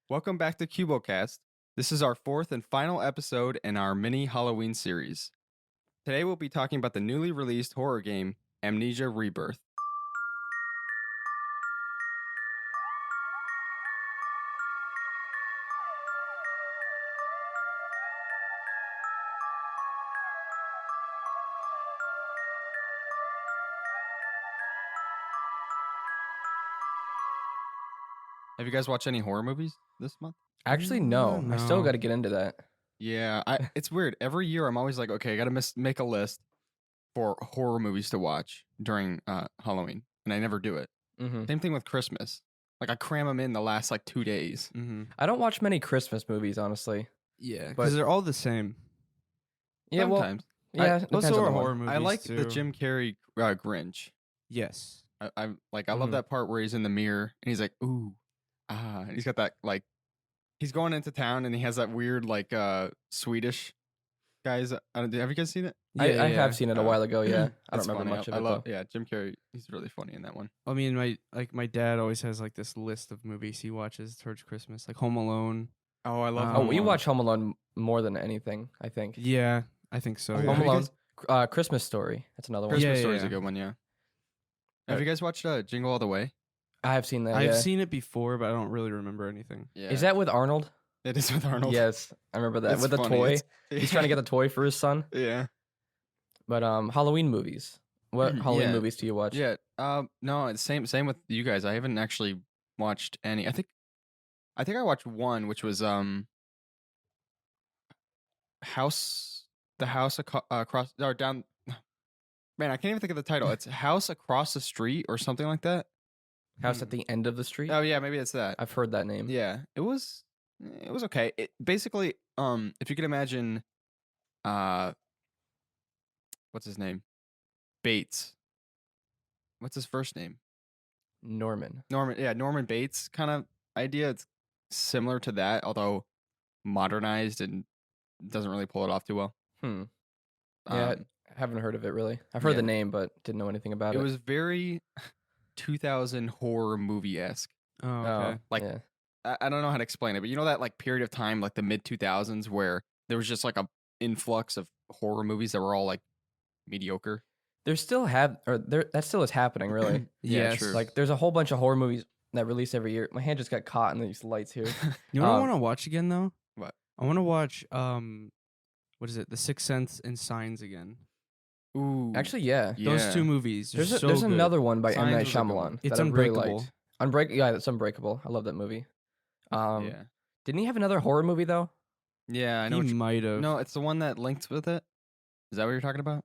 Welcome back to CuboldCast. This is our fourth and final episode in our mini Halloween series. Today we'll be talking about the newly released horror game, Amnesia Rebirth. Have you guys watched any horror movies this month? Actually, no. I still got to get into that. Yeah, it's weird. Every year I'm always like, okay, I got to make a list for horror movies to watch during Halloween, and I never do it. Mm-hmm. Same thing with Christmas. Like I cram them in the last 2 days. Mm-hmm. I don't watch many Christmas movies, honestly. Yeah, But- because they're all the same. Yeah, Sometimes. yeah. Depends Most on of the our one. horror movies I like too. the Jim Carrey Grinch. Yes. I love Mhm. that part where he's in the mirror and he's like, ooh, and he's got that he's going into town and he has that weird Swedish guys. Have you guys seen it? I have seen it a while ago. Yeah, I It's don't remember funny. much of I it love, though. yeah, Jim Carrey. He's really funny in that one. I mean, my dad always has this list of movies he watches towards Christmas, like Home Alone. Oh, I love. Oh, Oh, Home we Alone. watch Home Alone more than anything. I think. Yeah, I think so. Oh, yeah. Home have you Alone, guys- Christmas Story. That's another one. Christmas Yeah, Story is yeah. a good one. Yeah. Have you guys watched Jingle All the Way? I have seen that. I've yeah. seen it before, but I don't really remember anything. Yeah. Is that with Arnold? It is with Arnold. Yes, I remember that It's with the funny. toy. It's- He's trying to get the toy for his son. Yeah. But Halloween movies. What Halloween Yeah. movies do you watch? Yeah. No, it's same with you guys. I haven't actually watched any. I think I watched one, which was the house across or down. Man, I can't even think of the title. It's House Across the Street or something like that. House at the End of the Street. Oh yeah, maybe it's that. I've heard that name. Yeah, it was okay. It basically, if you could imagine, what's his name? Bates. What's his first name? Norman. Norman. Yeah, Norman Bates kind of idea. It's similar to that, although modernized and doesn't really pull it off too well. Yeah, I haven't heard of it really. I've heard yeah. the name, but didn't know anything about it. It was very 2000 horror movie-esque. Oh, okay. Like, yeah. I don't know how to explain it, but you know that period of time, like the mid 2000s, where there was just a influx of horror movies that were all mediocre. There still that still is happening, really. Yeah, Yes. true. Like, there's a whole bunch of horror movies that release every year. My hand just got caught in these lights here. You know what I um, want to watch again though? What? I want to watch what is it? The Sixth Sense and Signs again. Ooh, Actually, yeah. Those two movies. Are so There's good. another one by M. Signs Night was a good one. Shyamalan. It's that I really Unbreakable. liked. Yeah, it's Unbreakable. I love that movie. yeah, Didn't he have another horror movie though? yeah. I know. He What might have. no, it's the one that links with it. Is that what you're talking about?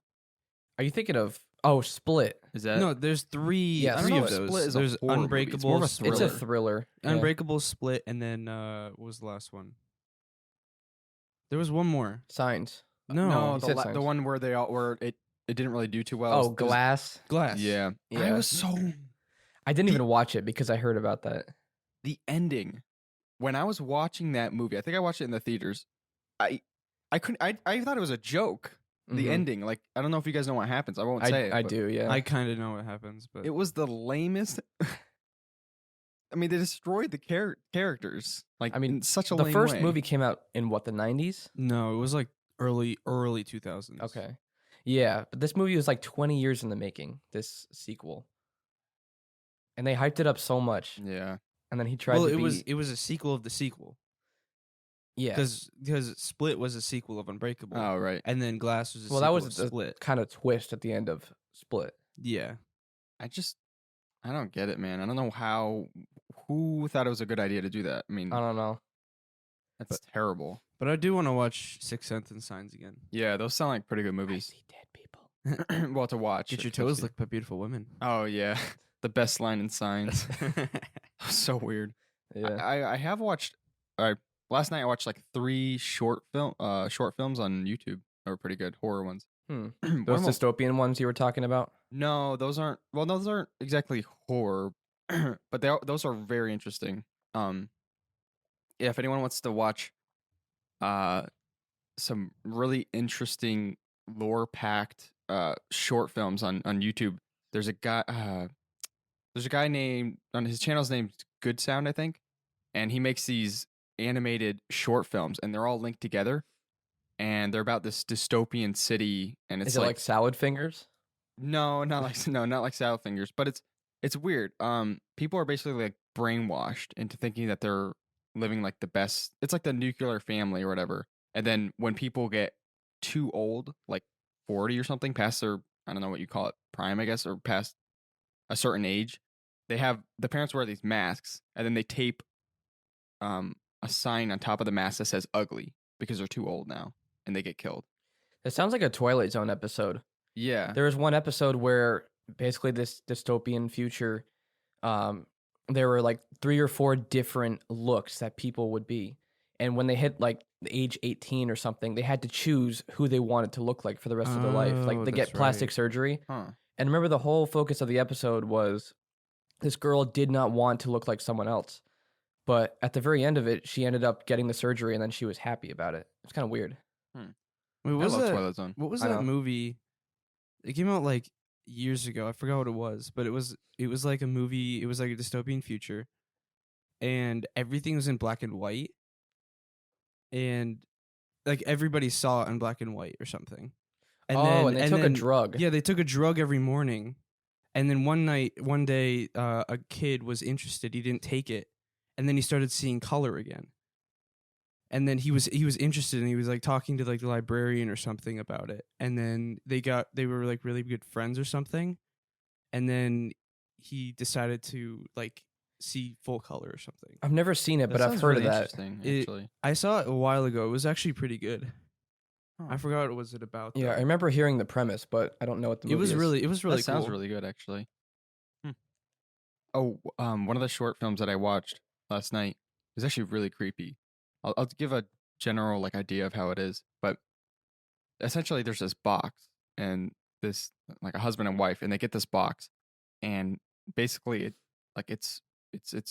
Are you thinking of? Oh, Split. Is that No, there's three. Yeah, I don't three know of if those. Split is a There's horror movie. It's Unbreakable. more of a Split, It's a Thriller. thriller. Yeah. Unbreakable, Split, and then what was the last one? There was one more. Signs. no, You the, said the Signs. one where it didn't really do too well. Oh, It was- Glass. Glass. Yeah, I Yeah. was so I didn't even watch it because I heard about that. the ending when I was watching that movie. I think I watched it in the theaters. I couldn't. I thought it was a joke. The Mhm. ending, I don't know if you guys know what happens. I won't say it. I but do. Yeah. I kind of know what happens, but It was the lamest. I mean, they destroyed the characters. I mean, in such a the lame first way. movie came out in what, the 90s? no, it was early 2000s. Okay. Yeah, but this movie was 20 years in the making, this sequel. And they hyped it up so much. Yeah, And then he tried Well, to it was a sequel of the sequel yeah. because Split was a sequel of Unbreakable. oh right. And then Glass was a Well, sequel that was of the Split. kind of twist at the end of Split. Yeah. I don't get it, man. I don't know who thought it was a good idea to do that. I mean, I don't know. that's terrible. But I do want to watch Sixth Sense and Signs again. Yeah, those sound like pretty good movies. see dead people. Well, to watch. Get your especially. toes licked by beautiful women. Oh yeah, the best line in Signs. So weird. Yeah. I have watched. Last night I watched 3 short films on YouTube. They were pretty good horror ones. Hmm. One Those of 'em- dystopian ones you were talking about? No, those aren't. Well, those aren't exactly horror, but those are very interesting. Yeah, if anyone wants to watch, some really interesting lore-packed short films on YouTube, there's a guy. There's a guy named on his channel's named Good Sound, I think, and he makes these animated short films, and they're all linked together, and they're about this dystopian city, and it's Is it like salad fingers? no, not like not like Saddle Fingers, but it's weird. People are basically like brainwashed into thinking that they're living like the best. It's like the nuclear family or whatever. And then when people get too old, like 40 or something, past their I don't know what you call it, prime, I guess, or past a certain age, the parents wear these masks, and then they tape a sign on top of the mask that says ugly because they're too old now and they get killed. It sounds like a Twilight Zone episode. Yeah. There was one episode where basically this dystopian future, there were like 3 or 4 different looks that people would be. And when they hit like the age 18 or something, they had to choose who they wanted to look like for the rest of their life. Like they get plastic surgery. Huh. And remember, the whole focus of the episode was this girl did not want to look like someone else. But at the very end of it, she ended up getting the surgery, and then she was happy about it. It's kind of weird. Wait, I love Twilight Zone. what was I that know. movie? It came out like years ago. I forgot what it was, but it was like a movie. It was like a dystopian future, and everything was in black and white, and like everybody saw it in black and white or something. And they took a drug. Yeah, they took a drug every morning, and then one day, a kid was interested. He didn't take it, and then he started seeing color again. And then he was interested, and he was like talking to like the librarian or something about it. And then they were like really good friends or something. And then he decided to like see full color or something. I've never seen it, but I've sounds heard really of that. interesting, It- actually. I saw it a while ago. It was actually pretty good. Huh. I forgot what was it about. Yeah, though. I remember hearing the premise, but I don't know what the movie it was is. really That cool. sounds really good, actually. Oh, one of the short films that I watched last night was actually really creepy. I'll give a general like idea of how it is, but essentially there's this box and this like a husband and wife, and they get this box, and basically it's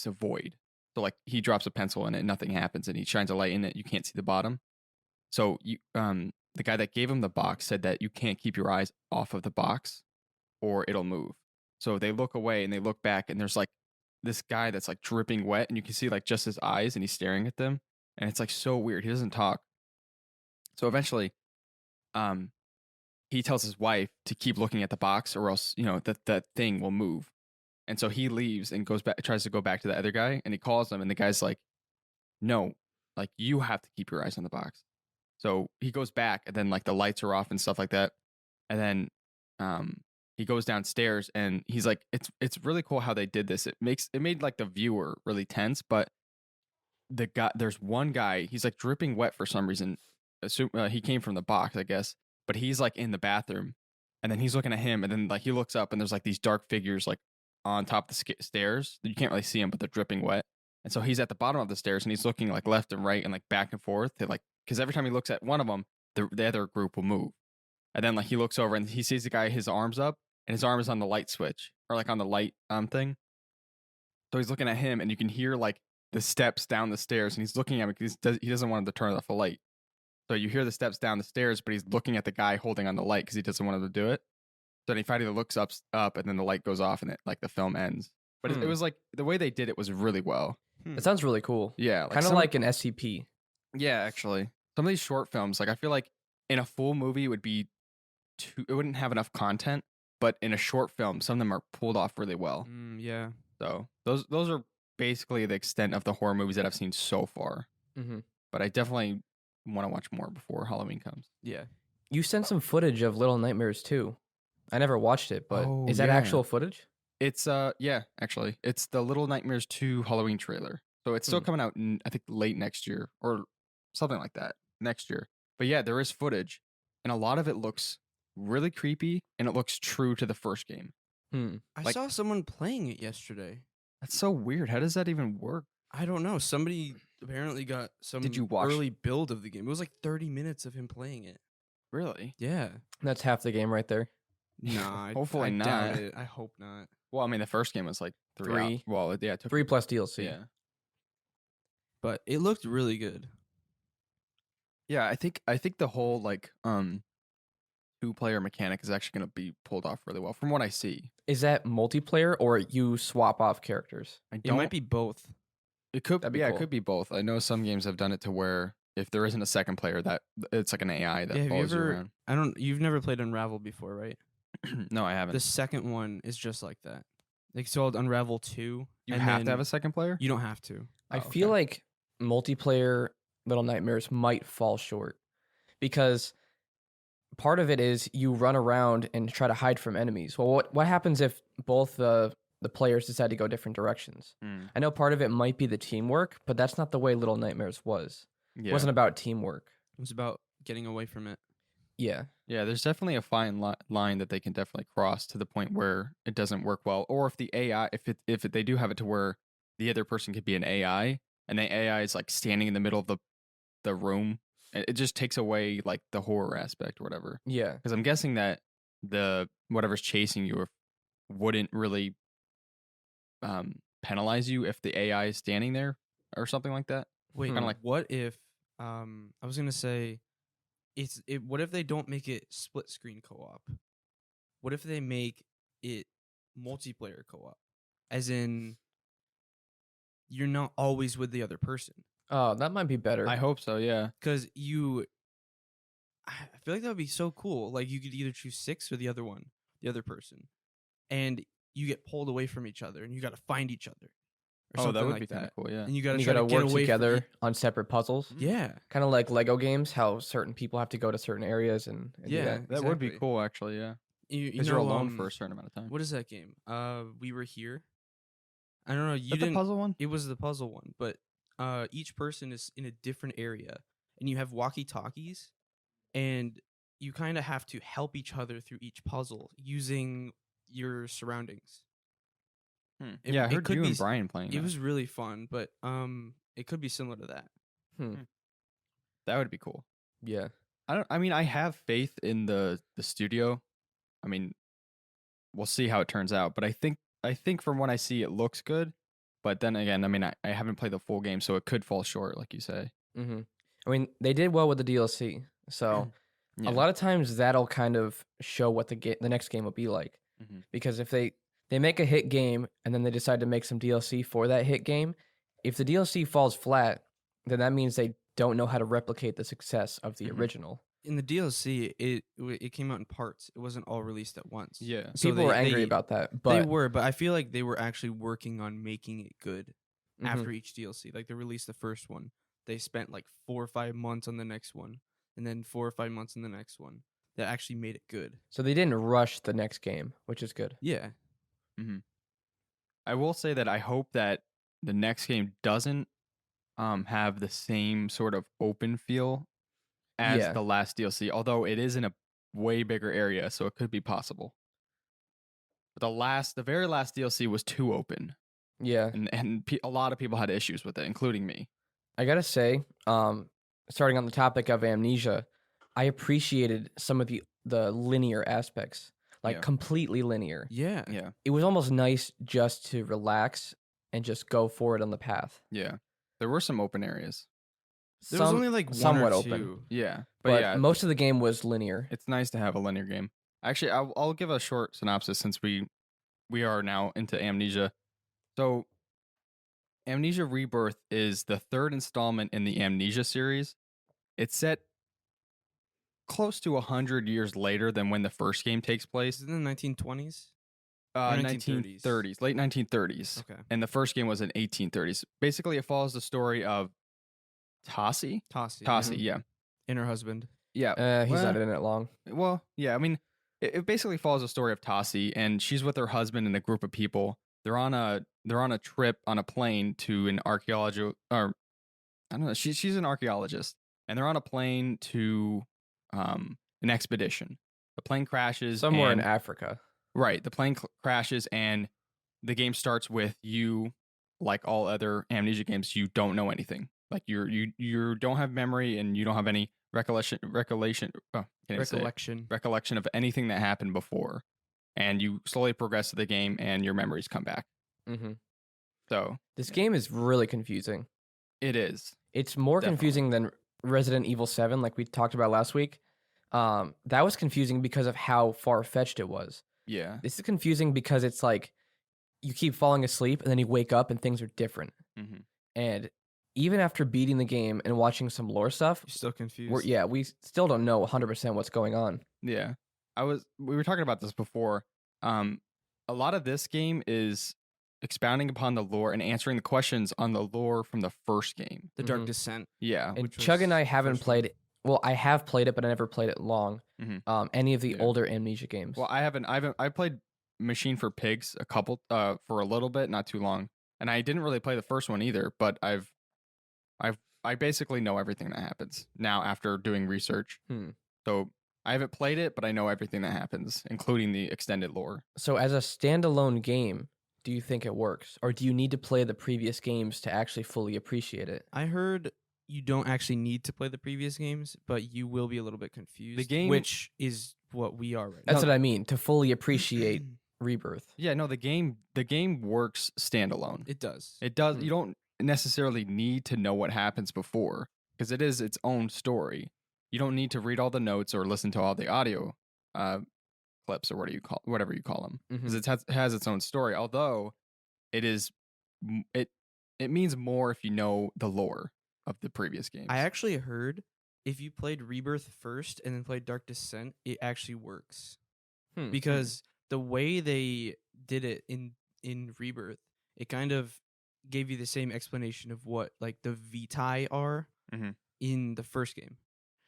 a void. So like he drops a pencil in it, nothing happens, and he shines a light in it, you can't see the bottom. So the guy that gave him the box said that you can't keep your eyes off of the box or it'll move. So they look away and they look back, and there's like this guy that's like dripping wet, and you can see like just his eyes, and he's staring at them, and it's like so weird. He doesn't talk. So eventually, he tells his wife to keep looking at the box, or else that thing will move. And so he leaves and goes back, tries to go back to the other guy, and he calls him, and the guy's like, "No, like you have to keep your eyes on the box." So he goes back, and then like the lights are off and stuff like that, and then he goes downstairs, and he's like, it's really cool how they did this. It made like the viewer really tense, but there's one guy, he's like dripping wet for some reason. He came from the box, I guess, but he's like in the bathroom, and then he's looking at him, and then like he looks up, and there's like these dark figures like on top of the stairs. You can't really see them, but they're dripping wet. And so he's at the bottom of the stairs, and he's looking like left and right and like back and forth. Because every time he looks at one of them, the other group will move. And then like he looks over and he sees the guy, his arms up, and his arm is on the light switch, or like on the light thing. So he's looking at him, and you can hear like the steps down the stairs, and he's looking at him because he doesn't want him to turn off the light. So you hear the steps down the stairs, but he's looking at the guy holding on the light because he doesn't want him to do it. So then he finally looks up, and then the light goes off, and the film ends. But it was like the way they did it was really well. It sounds really cool. Yeah, Kind of like an SCP. Yeah, actually, some of these short films, like I feel like in a full movie it wouldn't have enough content, but in a short film, some of them are pulled off really well. Yeah. So those are basically the extent of the horror movies that I've seen so far. Mm-hmm. But I definitely want to watch more before Halloween comes. Yeah. You sent some footage of Little Nightmares too. I never watched it, but Oh, is that yeah. actual footage? It's yeah, actually, it's the Little Nightmares 2 Halloween trailer. So it's still coming out, I think, late next year or something like that next year. But yeah, there is footage, and a lot of it looks really creepy, and it looks true to the first game. I saw someone playing it yesterday. That's so weird. How does that even work? I don't know. Somebody apparently got some Did you watch- early build of the game. It was like 30 minutes of him playing it. Really? Yeah. That's half the game right there. Nah. Hopefully I doubt not. it. I hope not. Well, I mean, the first game was like 3 3. hours. Well, yeah, it took 3 plus DLC. Yeah. But it looked really good. Yeah, I think the whole like 2-player mechanic is actually going to be pulled off really well from what I see. Is that multiplayer or you swap off characters? I It don't might be both. It could, That'd be yeah, cool. it could be both. I know some games have done it to where if there isn't a second player, that it's like an AI that Yeah, have you follows you ever? around. You've never played Unravel before, right? No, I haven't. The second one is just like that. Like it's called Unravel 2. You and have to then have a second player. You don't have to. I Oh, feel okay. like multiplayer Little Nightmares might fall short because part of it is you run around and try to hide from enemies. Well, what happens if both the players decide to go different directions? Mm, I know part of it might be the teamwork, but that's not the way Little Nightmares was. It yeah. wasn't about teamwork. It was about getting away from it. Yeah. Yeah, there's definitely a fine line that they can definitely cross to the point where it doesn't work well, or if the AI, if they do have it to where the other person could be an AI, and the AI is like standing in the middle of the room, it just takes away like the horror aspect or whatever. Yeah. Because I'm guessing that the whatever's chasing you wouldn't really penalize you if the AI is standing there or something like that. Wait, Kinda like- what if I was gonna say what if they don't make it split screen co-op? What if they make it multiplayer co-op? As in you're not always with the other person. Oh, that might be better. I hope so. Yeah. Because I feel like that would be so cool. Like you could either choose 6 or the other one, the other person. And you get pulled away from each other and you gotta find each other. Or Oh, something that would like be kind of cool. Yeah. And you gotta And you try gotta to get work away together from on separate puzzles. Yeah. Kind of like Lego games, how certain people have to go to certain areas and do Yeah. that. That would be Exactly. cool, actually. Yeah. You Because you're know, alone for a certain amount of time. What is that game? We Were Here. I don't know. You Is that didn't. the puzzle one? It was the puzzle one, but each person is in a different area, and you have walkie talkies, and you kind of have to help each other through each puzzle using your surroundings. It- Yeah, I it heard could you be and s- Brian playing. It that. was really fun, but it could be similar to that. That would be cool. Yeah. I mean, I have faith in the studio. I mean, we'll see how it turns out, but I think from what I see, it looks good. But then again, I mean, I haven't played the full game, so it could fall short, like you say. Mm-hmm. I mean, they did well with the DLC, so Yeah. a lot of times that'll kind of show what the next game will be like. Mhm. Because if they make a hit game and then they decide to make some DLC for that hit game, if the DLC falls flat, then that means they don't know how to replicate the success of the Mhm. original. In the DLC, it came out in parts. It wasn't all released at once. Yeah. So People were angry about that, but They were, but I feel like they were actually working on making it good Mhm. after each DLC. Like they released the first one, they spent like 4 or 5 months on the next one, and then 4 or 5 months on the next one. That actually made it good. So they didn't rush the next game, which is good. Yeah. I will say that I hope that the next game doesn't have the same sort of open feel as Yeah. the last DLC, although it is in a way bigger area, so it could be possible. But the very last DLC was too open, Yeah. and a lot of people had issues with it, including me. I gotta say, starting on the topic of Amnesia, I appreciated some of the linear aspects, like Yeah. completely linear. Yeah. Yeah, It was almost nice just to relax and just go forward on the path. yeah. There were some open areas. There was only like one somewhat or open. two. Yeah, But yeah, most of the game was linear. it's nice to have a linear game. Actually, I'll give a short synopsis since we are now into Amnesia. So, Amnesia Rebirth is the third installment in the Amnesia series. It's set close to 100 years later than when the first game takes place. Is it in the 1920s? Or 1930s? 1930s, late 1930s. Okay. And the first game was in 1830s. Basically, it follows the story of Tassi. Tassi. Tassi, yeah. And her husband. Yeah. He's well, not in it long. Well, yeah, I mean, it basically follows the story of Tassi, and she's with her husband and a group of people. They're on a trip on a plane to an archaeological, or I don't know. She's an archaeologist, and they're on a plane to an expedition. The plane crashes Somewhere in and- Africa. Right, the plane crashes, and the game starts with you, like all other Amnesia games. You don't know anything. Like you don't have memory, and you don't have any recollection. Oh, can't even say it. Recollection of anything that happened before, and you slowly progress to the game, and your memories come back. hmm So This game is really confusing. it is. It's more Definitely. confusing than Resident Evil 7, like we talked about last week. That was confusing because of how far-fetched it was. Yeah. This is confusing because it's like you keep falling asleep and then you wake up and things are different. Mhm. And even after beating the game and watching some lore stuff, You're still confused. we still don't know 100% what's going on. Yeah. We were talking about this before. A lot of this game is expounding upon the lore and answering the questions on the lore from the first game. The Dark Descent. Yeah. And which Chug was and I the haven't first one. played it. Well, I have played it, but I never played it long. Any of the Yeah. older Amnesia games. Well, I played Machine for Pigs for a little bit, not too long. And I didn't really play the first one either, but I basically know everything that happens now after doing research. So I haven't played it, but I know everything that happens, including the extended lore. So as a standalone game, do you think it works? Or do you need to play the previous games to actually fully appreciate it? I heard you don't actually need to play the previous games, but you will be a little bit confused. game- which is what we are right That's now. what I mean, to fully appreciate Rebirth. Yeah, no, the game works standalone. It does. It does. You don't necessarily need to know what happens before because it is its own story. You don't need to read all the notes or listen to all the audio clips or whatever you call them because it has its own story. Although it means more if you know the lore of the previous games. I actually heard if you played Rebirth first and then played Dark Descent, it actually works. Because the way they did it in Rebirth, it kind of gave you the same explanation of what like the Vitae are in the first game.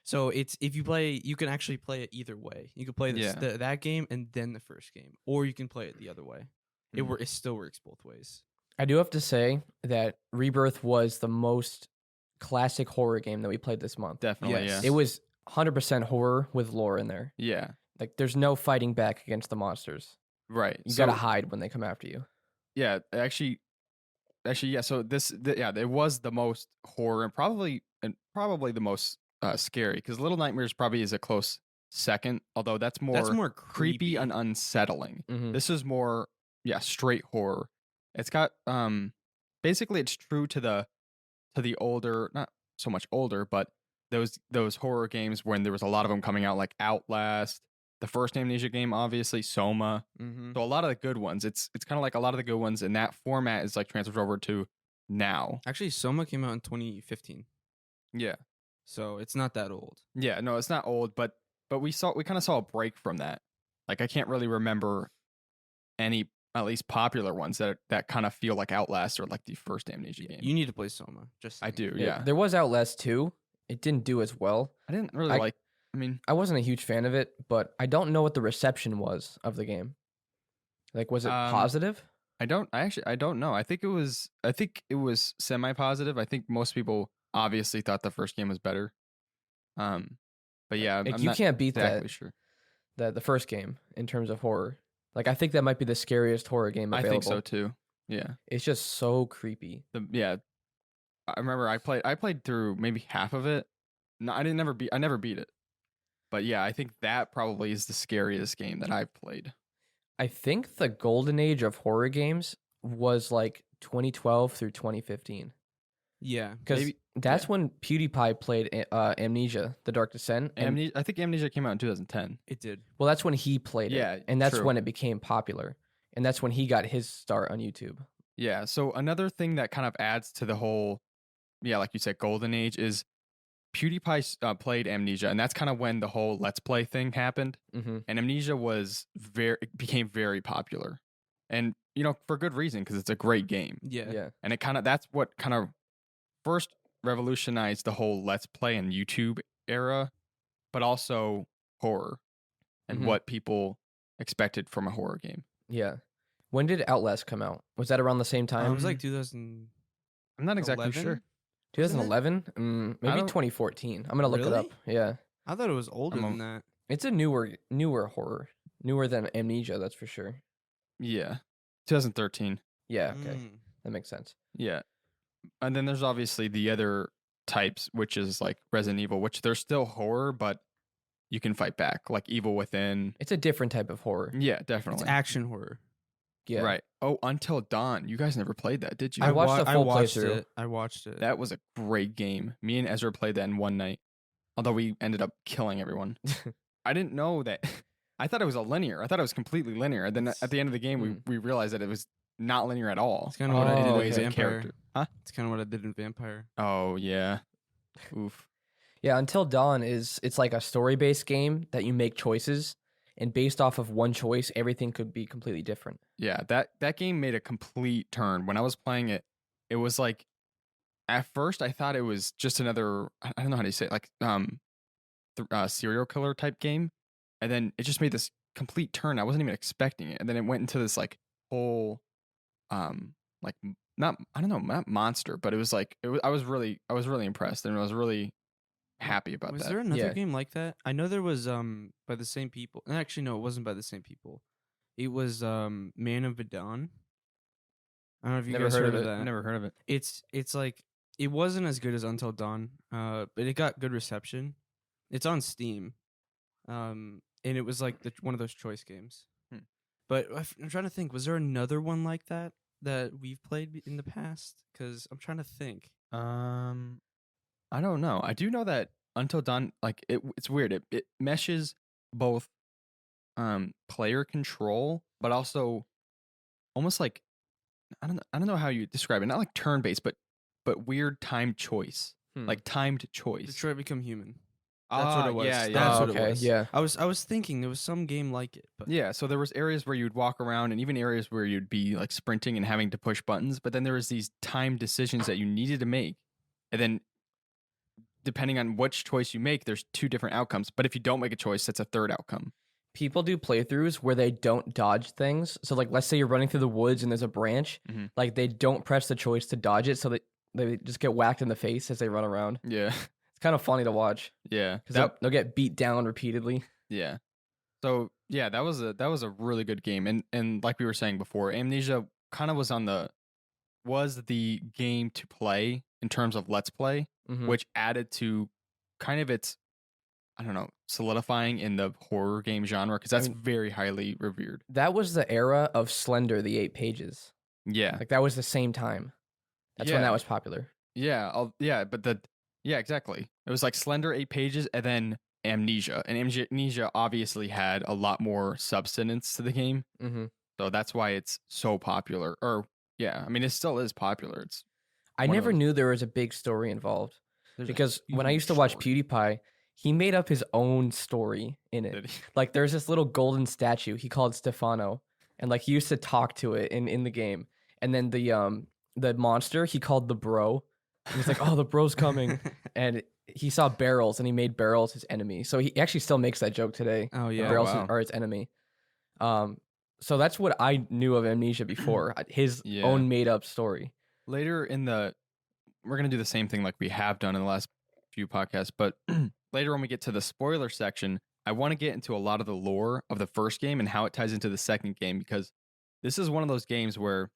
So it's if you play, you can actually play it either way. You can play that game and then the first game, or you can play it the other way. It still works both ways. I do have to say that Rebirth was the most classic horror game that we played this month. Definitely, Yes. yeah. It was 100% horror with lore in there. Yeah, Like, there's no fighting back against the monsters. right. You gotta hide when they come after you. Yeah, actually, yeah. So it was the most horror and probably the most scary because Little Nightmares probably is a close second. Although that's more creepy and unsettling. This is more straight horror. It's got basically it's true to the older, not so much older, but those horror games when there was a lot of them coming out like Outlast, the first Amnesia game, obviously Soma. So a lot of the good ones. It's kind of like a lot of the good ones, and that format is like transferred over to now. Actually, Soma came out in 2015, Yeah, so it's not that old. yeah. No, it's not old, but we kind of saw a break from that. Like I can't really remember any at least popular ones that kind of feel like Outlast or like the first Amnesia game. You need to play Soma. Just I saying. do, yeah. There was Outlast 2. It didn't do as well. I didn't really I wasn't a huge fan of it, but I don't know what the reception was of the game. Like, was it positive? I don't know. I think it was semi-positive. I think most people obviously thought the first game was better. But yeah, Like, I'm you not can't beat exactly sure. the first game in terms of horror. Like, I think that might be the scariest horror game available. I think so too. Yeah. It's just so creepy. I remember I played through maybe half of it. No, I never beat it. But yeah, I think that probably is the scariest game that I've played. I think the golden age of horror games was like 2012 through 2015. Yeah. Because that's when PewDiePie played Amnesia, The Dark Descent. And, I think Amnesia came out in 2010. It did. well, that's when he played Yeah, it. And that's true. when it became popular. And that's when he got his start on YouTube. Yeah. So another thing that kind of adds to the whole, like you said, golden age is PewDiePie played Amnesia, and that's kind of when the whole Let's Play thing happened. And Amnesia became very popular, and for good reason because it's a great game. Yeah. And that's what kind of first revolutionized the whole Let's Play and YouTube era, but also horror and what people expected from a horror game. Yeah. When did Outlast come out? Was that around the same time? It was like 2000. I'm not exactly sure. 2011? Maybe 2014. I'm going to look it up. Yeah. I thought it was older than that. It's a newer horror. Newer than Amnesia, that's for sure. Yeah. 2013. Yeah, okay. That makes sense. Yeah. And then there's obviously the other types, which is like Resident Evil, which they're still horror, but you can fight back, like Evil Within. It's a different type of horror. Yeah, definitely. It's action horror. Yeah. Right. Oh, Until Dawn. You guys never played that, did you? I watched the full watched playthrough. it. I watched it. That was a great game. Me and Ezra played that in one night, although we ended up killing everyone. I didn't know that. I thought it was I thought it was completely linear. And then at the end of the game, we realized that it was not linear at all. It's kind of what I did Oh, in okay. Vampire. Character. Huh? It's kind of what I did in Vampire. Oh yeah. Oof. Yeah, Until Dawn it's like a story-based game that you make choices, and based off of one choice, everything could be completely different. Yeah, that game made a complete turn. When I was playing it, it was like at first I thought it was just another I don't know how to say it, like serial killer type game, and then it just made this complete turn. I wasn't even expecting it, and then it went into this like whole like not I don't know, not monster, but it was like I was really impressed, and I was really happy about Was that. there another Yeah. game like that? I know there was by the same people. Actually, no, it wasn't by the same people. It was Man of Medan. I don't know if you guys heard of that. Never heard of it. It's like it wasn't as good as Until Dawn, but it got good reception. It's on Steam, and it was like one of those choice games. Hmm. But I'm trying to think. Was there another one like that we've played in the past? Because I'm trying to think. I don't know. I do know that Until Dawn, like it's weird. It meshes both player control, but also almost like I don't know how you describe it. Not like turn based, but weird timed choice, like timed choice. Detroit Become Human. That's what it was. Yeah, yeah. That's Oh, what okay, it was. yeah. I was thinking there was some game like it, but Yeah, so there was areas where you'd walk around and even areas where you'd be like sprinting and having to push buttons, but then there was these timed decisions that you needed to make. And then depending on which choice you make, there's two different outcomes. But if you don't make a choice, that's a third outcome. People do playthroughs where they don't dodge things. So like let's say you're running through the woods and there's a branch, Mhm. like they don't press the choice to dodge it, so they just get whacked in the face as they run around. Yeah. It's kind of funny to watch Yeah. because they'll get beat down repeatedly. Yeah. So yeah, that was a really good game. And like we were saying before, Amnesia kind of was the game to play in terms of Let's Play, Mhm. which added to kind of its, I don't know, solidifying in the horror game genre, because that's very highly revered. That was the era of Slender, the 8 pages. Yeah. Like that was the same time. That's when Yeah. that was popular. Yeah, exactly. It was like Slender 8 pages and then Amnesia. And Amnesia obviously had a lot more substance to the game. Mm-hmm. So that's why it's so popular. Or yeah, I mean it still is popular. It's I one of never those- knew there was a big story involved there's a because when I huge used to watch story. PewDiePie, he made up his own story in it. Did he? Like there's this little golden statue he called Stefano, and like he used to talk to it in the game. And then the monster he called the bro. And he's like, "Oh, the bro's coming," and he saw barrels and he made barrels his enemy. So he actually still makes that joke today. oh The yeah, barrels wow. are his enemy. So that's what I knew of Amnesia before. His Yeah. own made up story. Later we're gonna do the same thing like we have done in the last few podcasts, but later when we get to the spoiler section, I want to get into a lot of the lore of the first game and how it ties into the second game, because this is one of those games where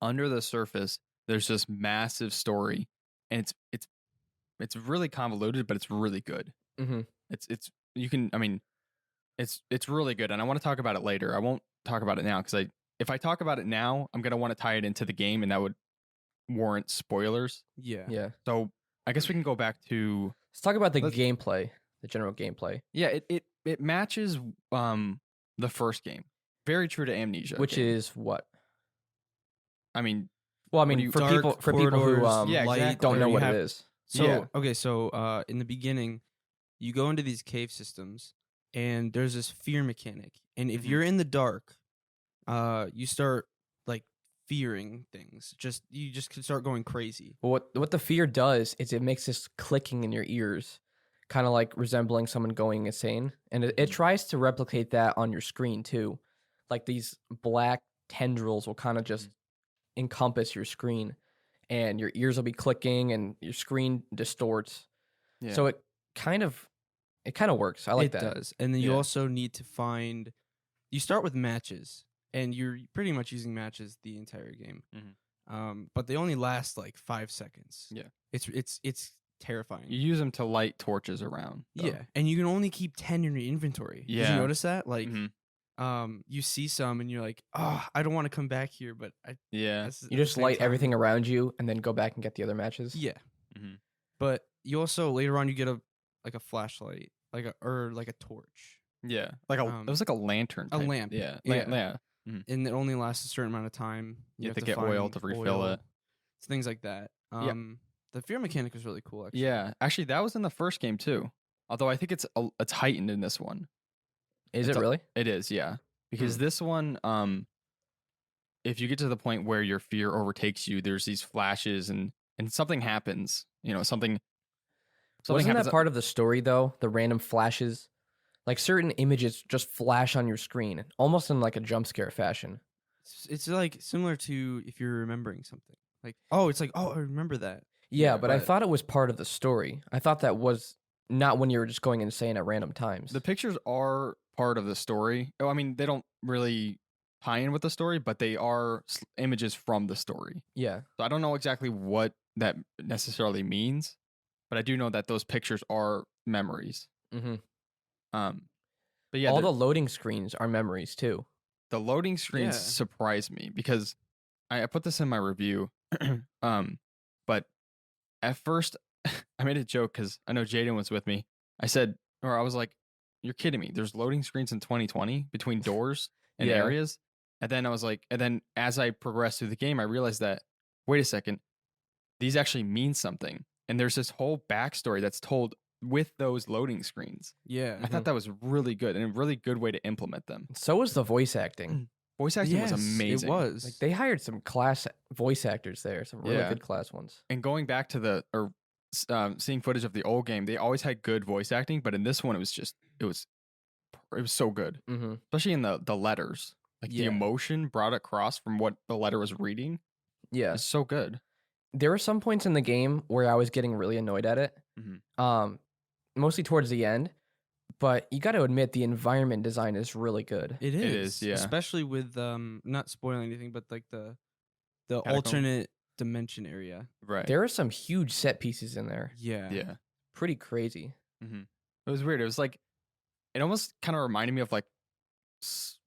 under the surface there's this massive story, and it's really convoluted, but it's really good. Mm-hmm. It's you can I mean it's really good, and I want to talk about it later. I won't talk about it now because if I talk about it now, I'm gonna want to tie it into the game, and that would warrant spoilers. yeah. Yeah. So I guess we can go back to Let's talk about the Let's- gameplay, the general gameplay, it matches the first game, very true to Amnesia, which game. is what? I mean Well, I What do mean, you- for Dark people who corridors, Yeah, light, exactly. don't know you what have- it is. So Yeah. okay, so in the beginning, you go into these cave systems, and there's this fear mechanic, and if Mhm. you're in the dark, you start like fearing things. You just can start going crazy. Well, what the fear does is it makes this clicking in your ears, kind of like resembling someone going insane, and it tries to replicate that on your screen too. Like these black tendrils will kind of just encompass your screen, and your ears will be clicking, and your screen distorts. yeah. So it kind of works. I like It that. does, and then you Yeah. also need to find. You start with matches, and you're pretty much using matches the entire game. But they only last like 5 seconds. Yeah. It's terrifying. you use them to light torches around. though. Yeah, and you can only keep 10 in your inventory. Did Yeah. you notice that? Like, Mhm. you see some, and you're like, oh, I don't want to come back here, but Yeah. at You the just same light time- everything around you, and then go back and get the other matches. Yeah, Mhm. but you also later on you get a flashlight, like a torch. Yeah. Like it was like a lantern. A type- lamp. Yeah. Yeah. Yeah. and it only lasts a certain amount of time. You have to get oil to refill it. Things like that. The fear mechanic is really cool, actually. Yeah, actually, that was in the first game too. Although I think it's heightened in this one. Is it really? It is, yeah. Because this one, if you get to the point where your fear overtakes you, there's these flashes and something happens. Something Wasn't happens. that part of the story though? The random flashes, like certain images just flash on your screen, almost in like a jump scare fashion. It's like similar to if you're remembering something. Like, it's like, I remember that. Yeah, but I thought it was part of the story. I thought that was not when you were just going insane at random times. The pictures are part of the story. Oh, I mean, they don't really tie in with the story, but they are images from the story. Yeah. So I don't know exactly what that necessarily means, but I do know that those pictures are memories. Mm-hmm. But yeah, all the loading screens are memories too. The loading screens surprised me because I put this in my review. But at first I made a joke because I know Jaden was with me. I was like, "You're kidding me? There's loading screens in 2020 between doors and areas." And then I was like, as I progressed through the game, I realized that wait a second, these actually mean something, and there's this whole backstory that's told with those loading screens. Yeah, I thought that was really good and a really good way to implement them. So was the voice acting. Voice acting was amazing. It was. Like they hired some class voice actors there, some really good class ones. And going back to seeing footage of the old game, they always had good voice acting, but in this one, it was so good, especially in the letters. Like the emotion brought across from what the letter was reading. Yeah, it's so good. There were some points in the game where I was getting really annoyed at it. Mostly towards the end. But you got to admit the environment design is really good. It is, yeah. Especially with not spoiling anything, but like the alternate dimension area. Right. There are some huge set pieces in there. Yeah. Pretty crazy. It was weird. It was like it almost kind of reminded me of like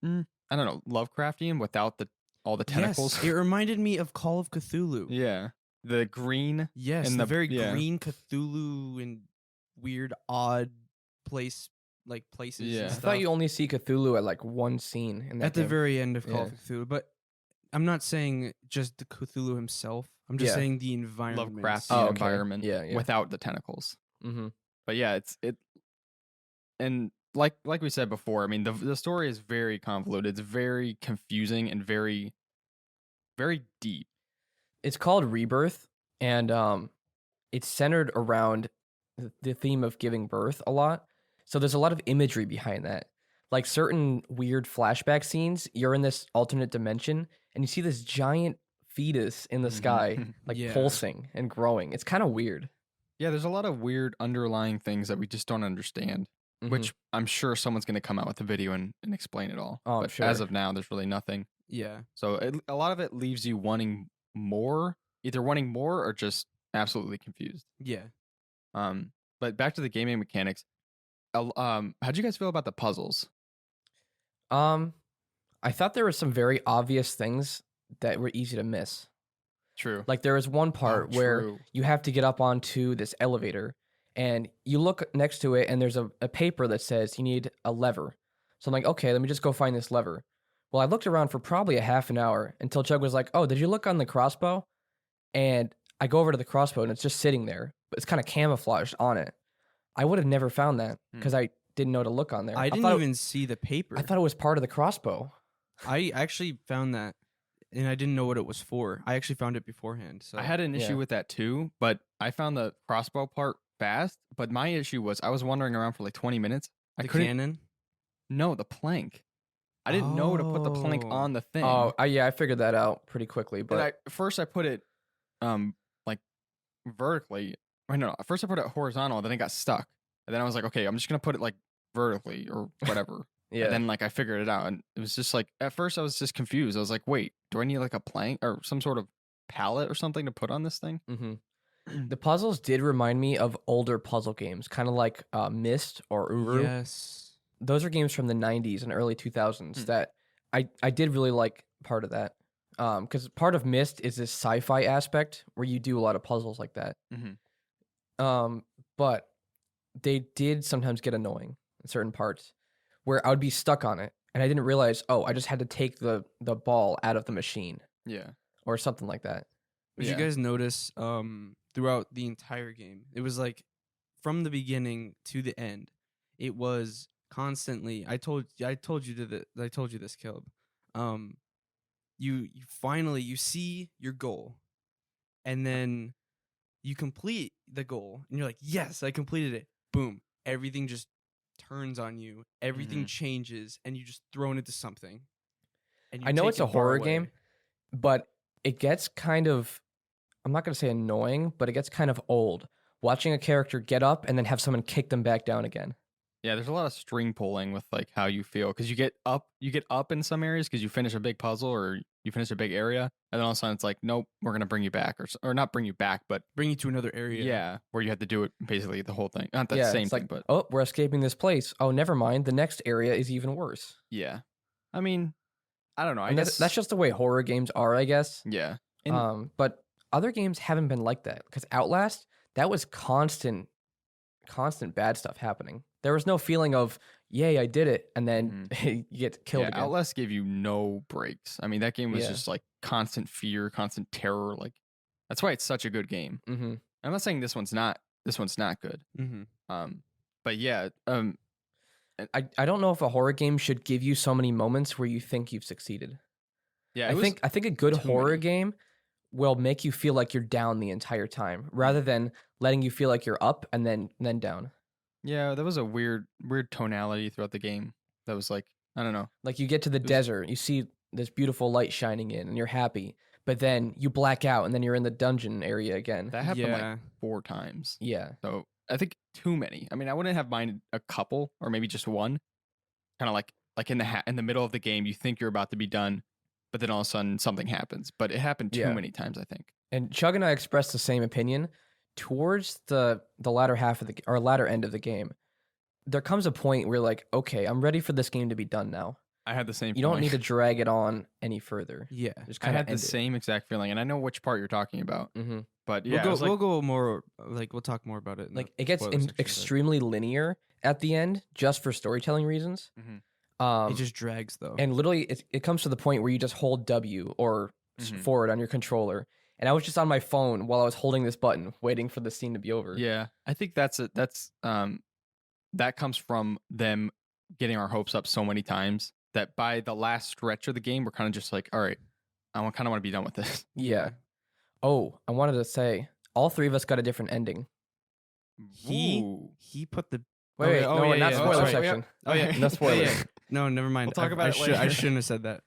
I don't know, Lovecraftian without all the tentacles. Yes, it reminded me of Call of Cthulhu. Yeah. The green. Yes, and the very green Cthulhu and weird odd places. Yeah. I thought you only see Cthulhu at like one scene in that at game. the very end of Call of Cthulhu, but I'm not saying just the Cthulhu himself. I'm just saying the environment. Lovecraftian environment without the tentacles. But yeah, and like we said before, I mean the story is very convoluted. It's very confusing and very, very deep. It's called Rebirth, and it's centered around the theme of giving birth a lot. So there's a lot of imagery behind that. Like certain weird flashback scenes, you're in this alternate dimension, and you see this giant fetus in the sky, like pulsing and growing. It's kind of weird. Yeah, there's a lot of weird underlying things that we just don't understand, which I'm sure someone's going to come out with a video and explain it all. Oh, but sure. As of now, there's really nothing. Yeah. So a lot of it leaves you wanting more, either wanting more or just absolutely confused. Yeah. But back to the gaming mechanics. How'd you guys feel about the puzzles? I thought there were some very obvious things that were easy to miss. True. Like there was one part where you have to get up onto this elevator, and you look next to it, and there's a paper that says you need a lever. So I'm like, okay, let me just go find this lever. Well, I looked around for probably a half an hour until Chug was like, oh, did you look on the crossbow? And I go over to the crossbow, and it's just sitting there, but it's kind of camouflaged on it. I would have never found that because I didn't know to look on there. I didn't even see the paper. I thought it was part of the crossbow. I actually found that, and I didn't know what it was for. I actually found it beforehand. So I had an issue with that too, but I found the crossbow part fast. But my issue was I was wandering around for like 20 minutes. The cannon? No, the plank. I didn't know to put the plank on the thing. Oh, yeah, I figured that out pretty quickly. But first I put it like vertically. Or no, first I put it horizontal, then it got stuck. And then I was like, okay, I'm just gonna put it like vertically or whatever. Yeah. And then like I figured it out, and it was just like at first I was just confused. I was like, wait, do I need like a plank or some sort of pallet or something to put on this thing? The puzzles did remind me of older puzzle games, kind of like Myst or Uru. Yes. Those are games from the 90s and early 2000s that I did really like part of that. Because part of Myst is this sci-fi aspect where you do a lot of puzzles like that. But they did sometimes get annoying in certain parts where I would be stuck on it and I didn't realize, oh, I just had to take the ball out of the machine Yeah. or something like that. Did Yeah. you guys notice throughout the entire game, it was like from the beginning to the end, it was constantly. I told you this, Caleb. You finally you see your goal, and then you complete the goal, and you're like, yes, I completed it. Boom, everything just turns on you. Everything changes, and you just thrown into something. And you I know take it's a it far horror away. game, but it gets kind of, I'm not going to say annoying, but it gets kind of old watching a character get up and then have someone kick them back down again. Yeah, there's a lot of string pulling with like how you feel because you get up in some areas because you finish a big puzzle or you finish a big area, and then all of a sudden it's like, nope, we're gonna bring you back, or not bring you back, but Bring you to another area. yeah, where you have to do it basically the whole thing, not the Yeah, same it's thing, like, but oh, we're escaping this place. Oh, never mind. The next area is even worse. yeah. I mean, I don't know. I And guess that's just the way horror games are, I guess. yeah. And But other games haven't been like that because Outlast, that was constant bad stuff happening. There was no feeling of, yay, I did it, and then you get killed yeah, again. Outlast gave you no breaks. I mean, that game was Yeah. just like constant fear, constant terror. Like that's why it's such a good game. Mm-hmm. I'm not saying this one's not good. Mm-hmm. But yeah, I don't know if a horror game should give you so many moments where you think you've succeeded. yeah. I think a good too horror many. game will make you feel like you're down the entire time, rather than letting you feel like you're up and then down. Yeah, there was a weird tonality throughout the game. That was like, I don't know. Like you get to the was- desert, you see this beautiful light shining in, and you're happy, but then you black out, and then you're in the dungeon area again. That happened Yeah. like 4 times. Yeah, So I think too many. I mean, I wouldn't have minded a couple or maybe just one. Kind of like in the middle of the game, you think you're about to be done, but then all of a sudden something happens. But it happened too Yeah. many times, I think. and Chug and I expressed the same opinion. Towards the latter half of the latter end of the game, there comes a point where you're like, okay, I'm ready for this game to be done now. I had the same. You don't feeling. need to drag it on any further. Yeah. Just I kind of had the end same exact feeling, and I know which part you're talking about. Mm-hmm. But yeah, we'll go more. Like we'll talk more about it. In Like the it gets spoiler section, but extremely linear at the end, just for storytelling reasons. Mhm. It just drags though. And literally, it comes to the point where you just hold W or Mhm. forward on your controller. And I was just on my phone while I was holding this button, waiting for the scene to be over. Yeah, I think that comes from them getting our hopes up so many times that by the last stretch of the game, we're kind of just like, all right, I kind of want to be done with this. Yeah. Oh, I wanted to say, all 3 of us got a different ending. Ooh. He put the. Wait, Oh, no, yeah, not yeah, spoiler that's right. section. Oh yeah, No spoilers. No, never mind. We'll talk about it I later. shouldn't have said that.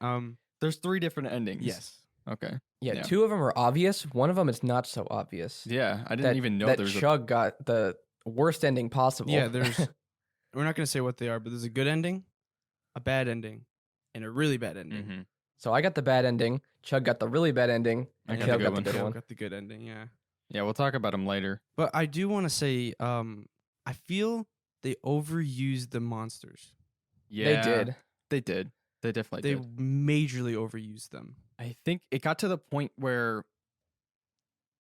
There's 3 different endings. Yes. Okay. Yeah, Yeah. 2 of them are obvious. One of them is not so obvious. Yeah, I didn't even know that there's Chug got the worst ending possible. Yeah, there's. We're not gonna say what they are, but there's a good ending, a bad ending, and a really bad a. ending. Mm-hmm. So I got the bad ending. Chug got the really bad ending. I And got Caleb the got good the one. good Caleb one. got the good ending. Yeah. Yeah, we'll talk about them later. But I do want to say, I feel they overused the monsters. Yeah, They did. They did. They definitely They did. majorly overused them. I think it got to the point where.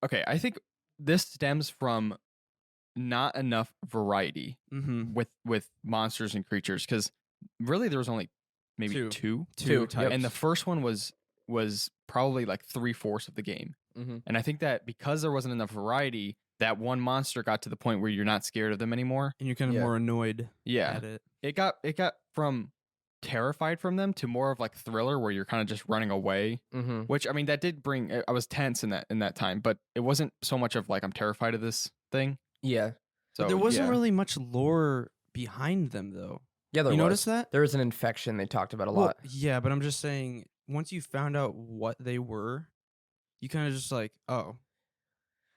Okay, I think this stems from not enough variety Mm-hmm. with monsters and creatures because really there was only maybe Two. two, Two, types. and the first one was probably like 3/4 of the game. Mm-hmm. And I think that because there wasn't enough variety, that one monster got to the point where you're not scared of them anymore. And you're kind of Yeah. more annoyed Yeah, at it. it got from terrified from them to more of like thriller where you're kind of just running away. Mm-hmm. Which I mean that did bring I was tense in that time, but it wasn't so much of like I'm terrified of this thing. Yeah. So But there wasn't yeah. really much lore behind them, though. Yeah, there You was. notice that? There was an infection they talked about a Well, lot. yeah, but I'm just saying, once you found out what they were, you kind of just like, oh,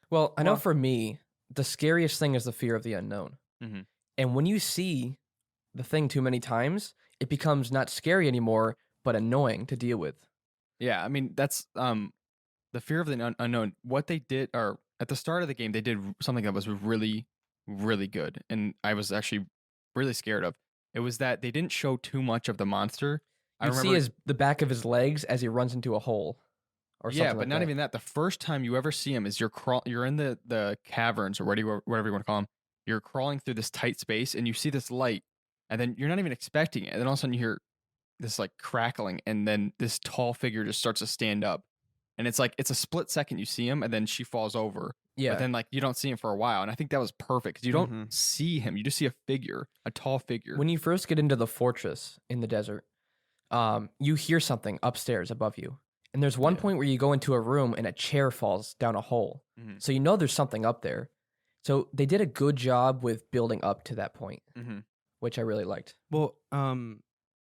Well, I know Well- for me, the scariest thing is the fear of the unknown. Mhm. And when you see the thing too many times, it becomes not scary anymore, but annoying to deal with. Yeah, I mean that's the fear of the unknown. What they did, or at the start of the game, they did something that was really, really good, and I was actually really scared of. It was that they didn't show too much of the monster. I You see remember, the back of his legs as he runs into a hole, or something yeah, but like not that. even that. The first time you ever see him is you're in the caverns or whatever you want to call them. You're crawling through this tight space, and you see this light, and then you're not even expecting it, and then all of a sudden you hear this like crackling, and then this tall figure just starts to stand up, and it's like it's a split second you see him, and then she falls over. Yeah. But then like you don't see him for a while, and I think that was perfect because you don't Mhm. see him, you just see a figure, a tall figure. When you first get into the fortress in the desert, you hear something upstairs above you. And there's one Yeah. point where you go into a room and a chair falls down a hole. Mhm. So you know there's something up there. So they did a good job with building up to that point, Mm-hmm. which I really liked. Well,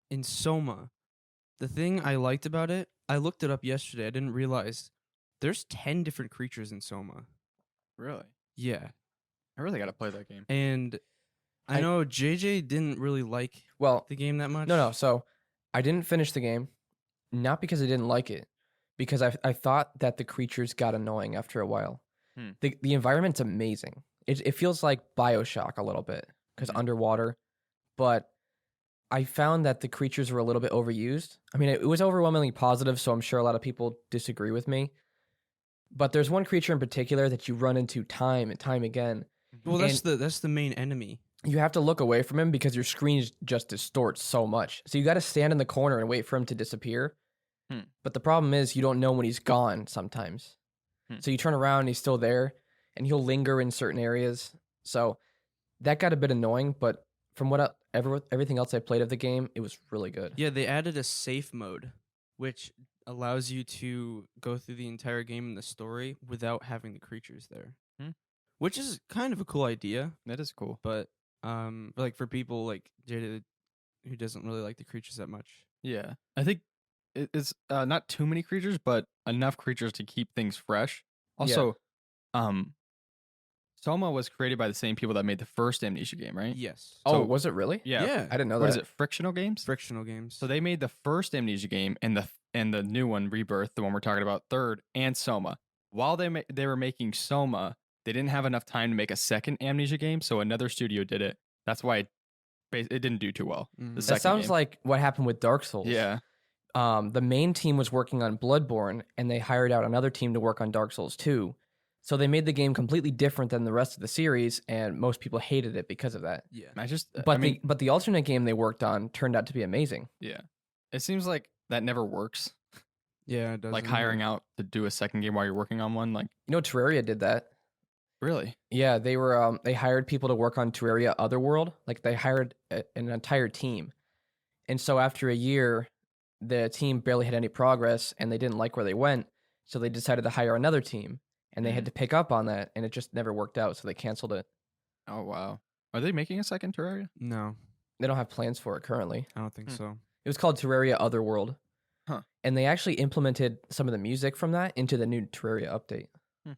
in Soma, the thing I liked about it, I looked it up yesterday. I didn't realize there's 10 different creatures in Soma. Really, Yeah. I really got to play that game. And I I- know JJ didn't really like Well, the game that much. no. So I didn't finish the game, not because I didn't like it, because I thought that the creatures got annoying after a while. Hmm. The environment's amazing. It feels like BioShock a little bit because Mhm. underwater, but I found that the creatures were a little bit overused. I mean, it was overwhelmingly positive, so I'm sure a lot of people disagree with me. But there's one creature in particular that you run into time and time again. Well, that's the main enemy. You have to look away from him because your screen just distorts so much. So you got to stand in the corner and wait for him to disappear. Hmm. But the problem is you don't know when he's gone sometimes. Hmm. So you turn around and he's still there, and he'll linger in certain areas. So that got a bit annoying, but from what everything else I played of the game, it was really good. Yeah, they added a safe mode, which allows you to go through the entire game in the story without having the creatures there. Hmm. Which is kind of a cool idea, That is cool. but like for people like JJ who doesn't really like the creatures that much. Yeah, I think it's not too many creatures, but enough creatures to keep things fresh. Also, Soma was created by the same people that made the first Amnesia game, right? Yes. Oh, So- was it really? Yeah. I didn't know What that. is it? Frictional Games. Frictional games. So they made the first Amnesia game and the new one, Rebirth, the one we're talking about, third, and Soma. While they were making Soma, they didn't have enough time to make a second Amnesia game, so another studio did it. That's why it didn't do too well. Mhm. The That That second sounds game. like what happened with Dark Souls. Yeah. The main team was working on Bloodborne, and they hired out another team to work on Dark Souls 2. So they made the game completely different than the rest of the series, and most people hated it because of that. Yeah. I just, But I mean, the alternate game they worked on turned out to be amazing. yeah. It seems like that never works. Yeah, it does. Like hiring out to do a second game while you're working on one. Like, You know, Terraria did that. really? Yeah, they hired people to work on Terraria Otherworld. Like they hired an entire team, and so after a year, the team barely had any progress, and they didn't like where they went, so they decided to hire another team, and they had to pick up on that, and it just never worked out, so they canceled it. Oh, wow. Are they making a second Terraria? No, They don't have plans for it currently. I don't think Hmm. so. It was called Terraria Otherworld. Huh. And they actually implemented some of the music from that into the new Terraria update. Hmm.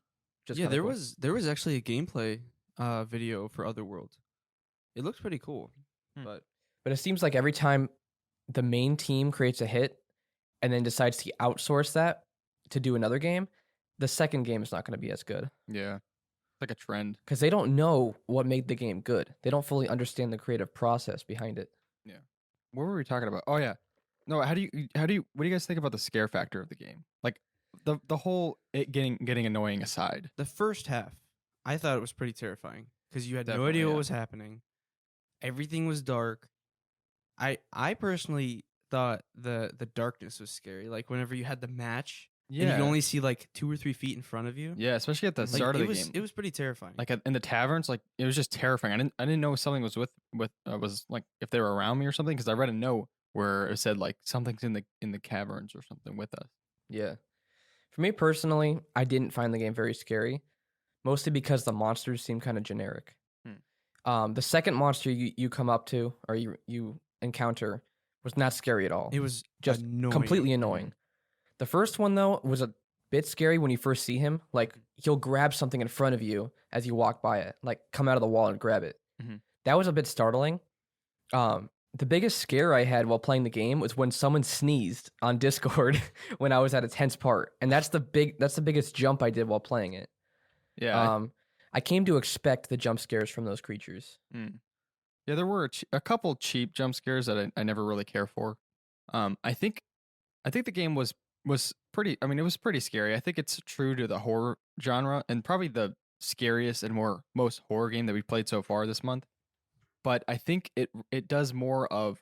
Just Yeah, kinda cool. there was actually a gameplay video for Otherworld. It looks pretty cool, Hmm. but But it seems like every time the main team creates a hit and then decides to outsource that to do another game, the second game is not going to be as good Yeah. Like a trend. because they don't know what made the game good. They don't fully understand the creative process behind it. What were we talking about? Oh, yeah. No, what do you guys think about the scare factor of the game? Like the whole it getting annoying aside. the first half, I thought it was pretty terrifying because you had no Definitely, idea yeah. what was happening. Everything was dark. I personally thought the darkness was scary. Like whenever you had the match, and you could only see like 2 or 3 feet in front of you. Yeah, especially at the Like, start of it the was game. it was pretty terrifying. Like in the taverns, like it was just terrifying. I didn't know something was was like if they were around me or something because I read a note where it said like something's in the caverns or something with us. Yeah. For me personally, I didn't find the game very scary, mostly because the monsters seem kind of generic. The second monster you come up to or you encounter was not scary at all. it was just annoying. completely annoying. The first one though was a bit scary when you first see him. Like he'll grab something in front of you as you walk by it, like come out of the wall and grab it. Mhm. That was a bit startling. The biggest scare I had while playing the game was when someone sneezed on Discord when I was at a tense part, and that's the biggest jump I did while playing it. Yeah. I came to expect the jump scares from those creatures. Yeah, there were a couple cheap jump scares that I never really care for. I think the game was pretty. I mean, it was pretty scary. I think it's true to the horror genre and probably the scariest and most horror game that we've played so far this month. But I think it does more of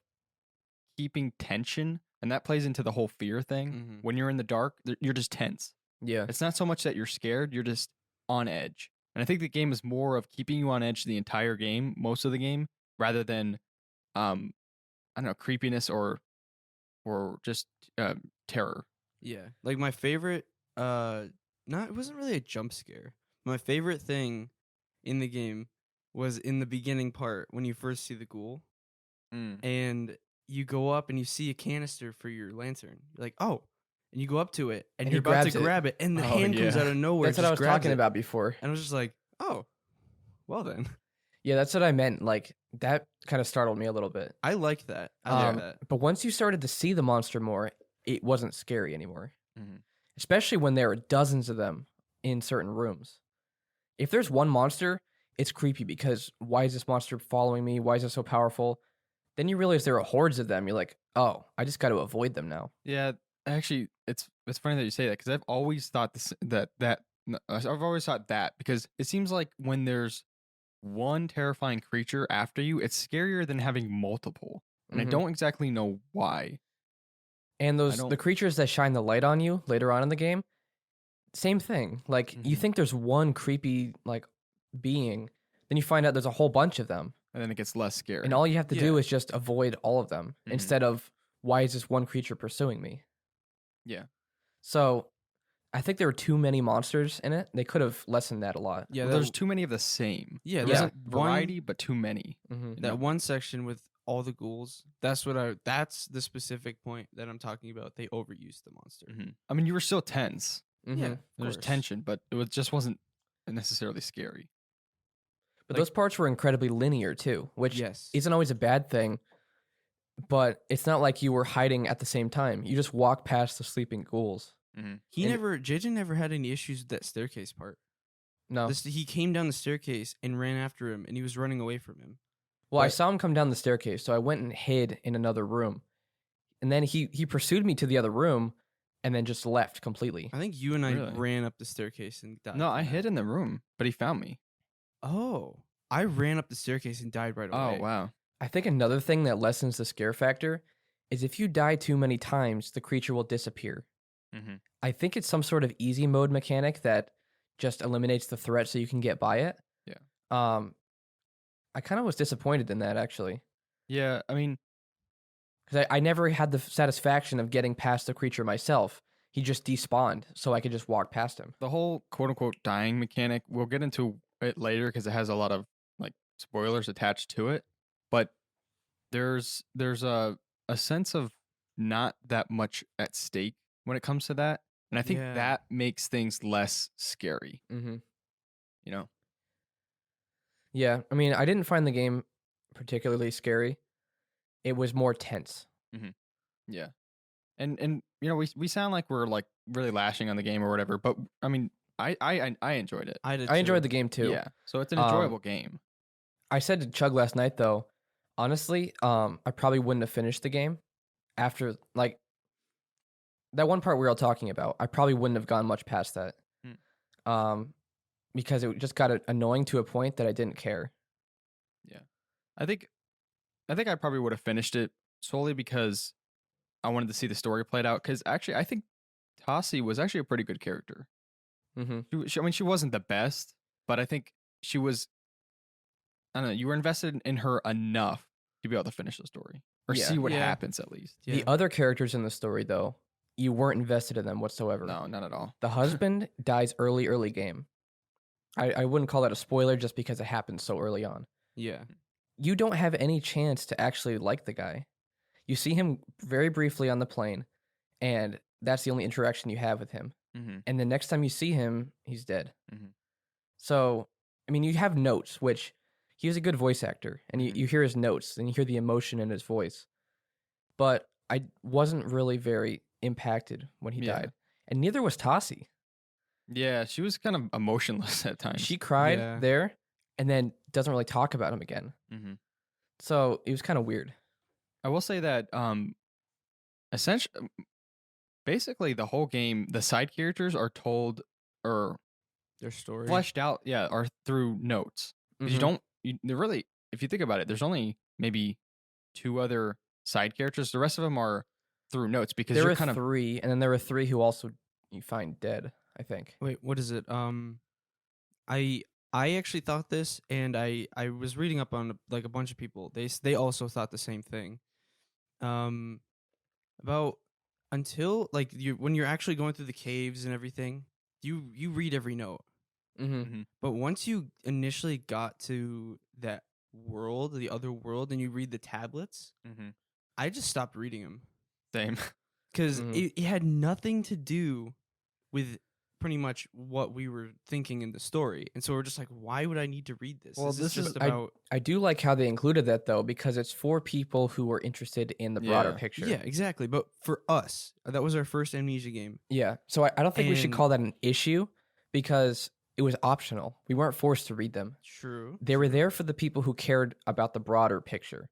keeping tension, and that plays into the whole fear thing. Mhm. When you're in the dark, you're just tense. Yeah. It's not so much that you're scared, you're just on edge. And I think the game is more of keeping you on edge the entire game, most of the game, rather than I don't know, creepiness or just terror. Yeah. Like my favorite it wasn't really a jump scare. My favorite thing in the game was in the beginning part when you first see the ghoul and you go up and you see a canister for your lantern. You're like, "Oh." And you go up to it and And you're he about to grabs it. grab it and the Oh, hand comes yeah. out of nowhere. That's what I was just grabs talking it. about before. And I was just like, "Oh. Well then." Yeah, that's what I meant. Like that kind of startled me a little bit. I like that. I like that. But once you started to see the monster more, it wasn't scary anymore. Mhm. Especially when there are dozens of them in certain rooms. If there's one monster, it's creepy because why is this monster following me? Why is it so powerful? Then you realize there are hordes of them. You're like, oh, I just got to avoid them now. Yeah, actually, it's funny that you say that because I've always thought I've always thought that because it seems like when there's one terrifying creature after you, it's scarier than having multiple, and I Mhm. don't exactly know why. And the don't- creatures that shine the light on you later on in the game, same thing. Like you Mhm. think there's one creepy like being, then you find out there's a whole bunch of them. And then it gets less scary. And all you have to do Yeah. is just avoid all of them Mhm. instead of why is this one creature pursuing me? Yeah. So I think there were too many monsters in it. They could have lessened that a lot. Yeah, Well, that, there's too many of the same. yeah, There that isn't one- variety, but too many. Mm-hmm. that one section with all the ghouls. That's the specific point that I'm talking about. They overused the monster. Mhm. I mean, you were still tense. Mm-hmm. Yeah, of There's course. tension, but just wasn't necessarily scary. But Like- those parts were incredibly linear too, which Yes. isn't always a bad thing. But it's not like you were hiding at the same time. You just walk past the sleeping ghouls. He and- JJ never had any issues with that staircase part. No. He came down the staircase and ran after him, and he was running away from him. Well, I but- saw him come down the staircase, so I went and hid in another room. And then he pursued me to the other room and then just left completely. I think you and I Really? ran up the staircase and died. No, from I that. hid in the room, but he found me. Oh, I ran up the staircase and died right away. Oh, wow. I think another thing that lessens the scare factor is if you die too many times, the creature will disappear. Mhm. I think it's some sort of easy mode mechanic that just eliminates the threat so you can get by it. Yeah. I kind of was disappointed in that actually, Yeah, I mean, because I never had the satisfaction of getting past the creature myself. He just despawned, so I could just walk past him. the whole quote unquote dying mechanic, we'll get into it later because it has a lot of like spoilers attached to it. But there's a sense of not that much at stake when it comes to that. And I think Yeah. that makes things less scary, Mm-hmm. you know? Yeah, I mean, I didn't find the game particularly scary. It was more tense. Yeah. And you know, we sound like we're like really lashing on the game or whatever, but I mean, I enjoyed it. I did. I enjoyed too. the game too. Yeah. So it's an Um, enjoyable game. I said to Chug last night though, honestly, I probably wouldn't have finished the game after like that one part we were all talking about. I probably wouldn't have gone much past that. Because it just got annoying to a point that I didn't care. I think I probably would have finished it solely because I wanted to see the story played out. Because actually, I think Tassi was actually a pretty good character. Mm-hmm. I mean, she wasn't the best, but I think she was. I don't know. You were invested in her enough to be able to finish the story or Yeah. see what Yeah. happens at least. Yeah. The other characters in the story though, you weren't invested in them whatsoever. No, not at all. The husband dies early game. I wouldn't call that a spoiler just because it happened so early on. Yeah. You don't have any chance to actually like the guy. You see him very briefly on the plane, and that's the only interaction you have with him. Mm-hmm. And the next time you see him, he's dead. Mhm. So, I mean, you have notes, which he was a good voice actor, and Mhm. you hear his notes and you hear the emotion in his voice. But I wasn't really very impacted when he Yeah. died, and neither was Tassi. Yeah, she was kind of emotionless at times. She cried Yeah. there, and then doesn't really talk about him again. Mm-hmm. So it was kind of weird. I will say that essentially, basically the whole game, the side characters are told or Their story. fleshed out, yeah, are through notes. 'Cause Mhm. You don't, they're really, if you think about it, there's only maybe two other side characters. The rest of them are through notes because There you're were kind of 3, and then there were 3 who also you find dead, I think. Wait, what is it? I actually thought this, and I was reading up on like a bunch of people. They also thought the same thing. About until like when you're actually going through the caves and everything, you read every note. Mm-hmm. But once you initially got to that world, the other world, and you read the tablets, I just stopped reading them same. because Mhm. it had nothing to do with pretty much what we were thinking in the story. And so we're just like, why would I need to read this? Well, This is this is- just about I do like how they included that though, because it's for people who are interested in the broader Yeah. picture. yeah, exactly. But for us, that was our first Amnesia game. Yeah. So I don't think we should And- call that an issue because it was optional. We weren't forced to read them. True. They were there for the people who cared about the broader picture.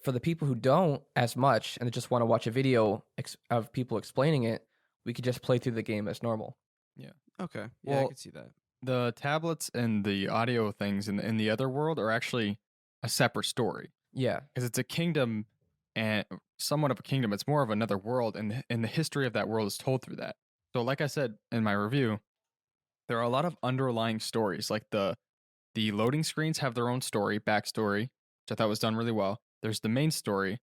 For the people who don't as much and just want to watch a video of people explaining it, we could just play through the game as normal. Okay. Yeah, I Well, could see that. The tablets and the audio things in the other world are actually a separate story Yeah. because it's a kingdom and somewhat of a kingdom. It's more of another world, and the history of that world is told through that. So, like I said in my review, there are a lot of underlying stories. Like the loading screens have their own story, backstory, which I thought was done really well. There's the main story.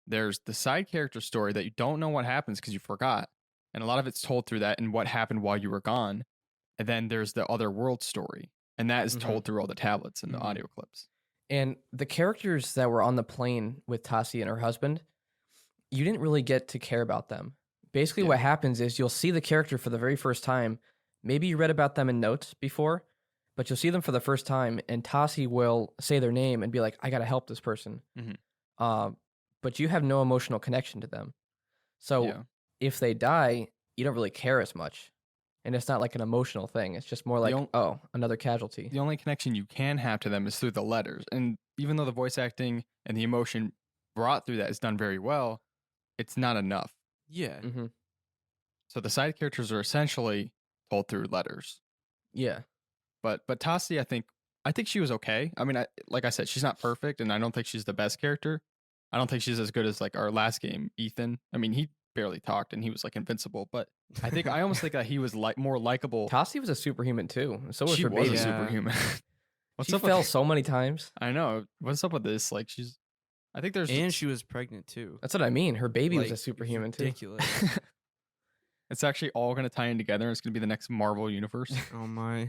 There's the side character story that you don't know what happens because you forgot, and a lot of it's told through that and what happened while you were gone. And then there's the other world story, and that is Mhm. told through all the tablets and the Mhm. audio clips. And the characters that were on the plane with Tassi and her husband, you didn't really get to care about them. Basically, Yeah. what happens is you'll see the character for the very first time. Maybe you read about them in notes before, but you'll see them for the first time, and Tassi will say their name and be like, I got to help this person. Mhm. But you have no emotional connection to them. So Yeah. if they die, you don't really care as much. And it's not like an emotional thing. It's just more like, on- oh, another casualty. The only connection you can have to them is through the letters. And even though the voice acting and the emotion brought through that is done very well, it's not enough. Yeah. Hmm. So the side characters are essentially told through letters. Yeah. But Tassi, I think she was okay. I mean, like I said, she's not perfect, and I don't think she's the best character. I don't think she's as good as like our last game, Ethan. I mean, he barely talked and he was like invincible, but I almost think that he was like more likable. Tassi was a superhuman too. So was She her was baby. a Yeah. superhuman. What's She up fell with so many times. I know. What's up with this? Like I think there's And she was pregnant too. That's what I mean. Her baby was Like, a it's superhuman too. ridiculous. it's actually all going to tie in together. And it's going to be the next Marvel universe. Oh my.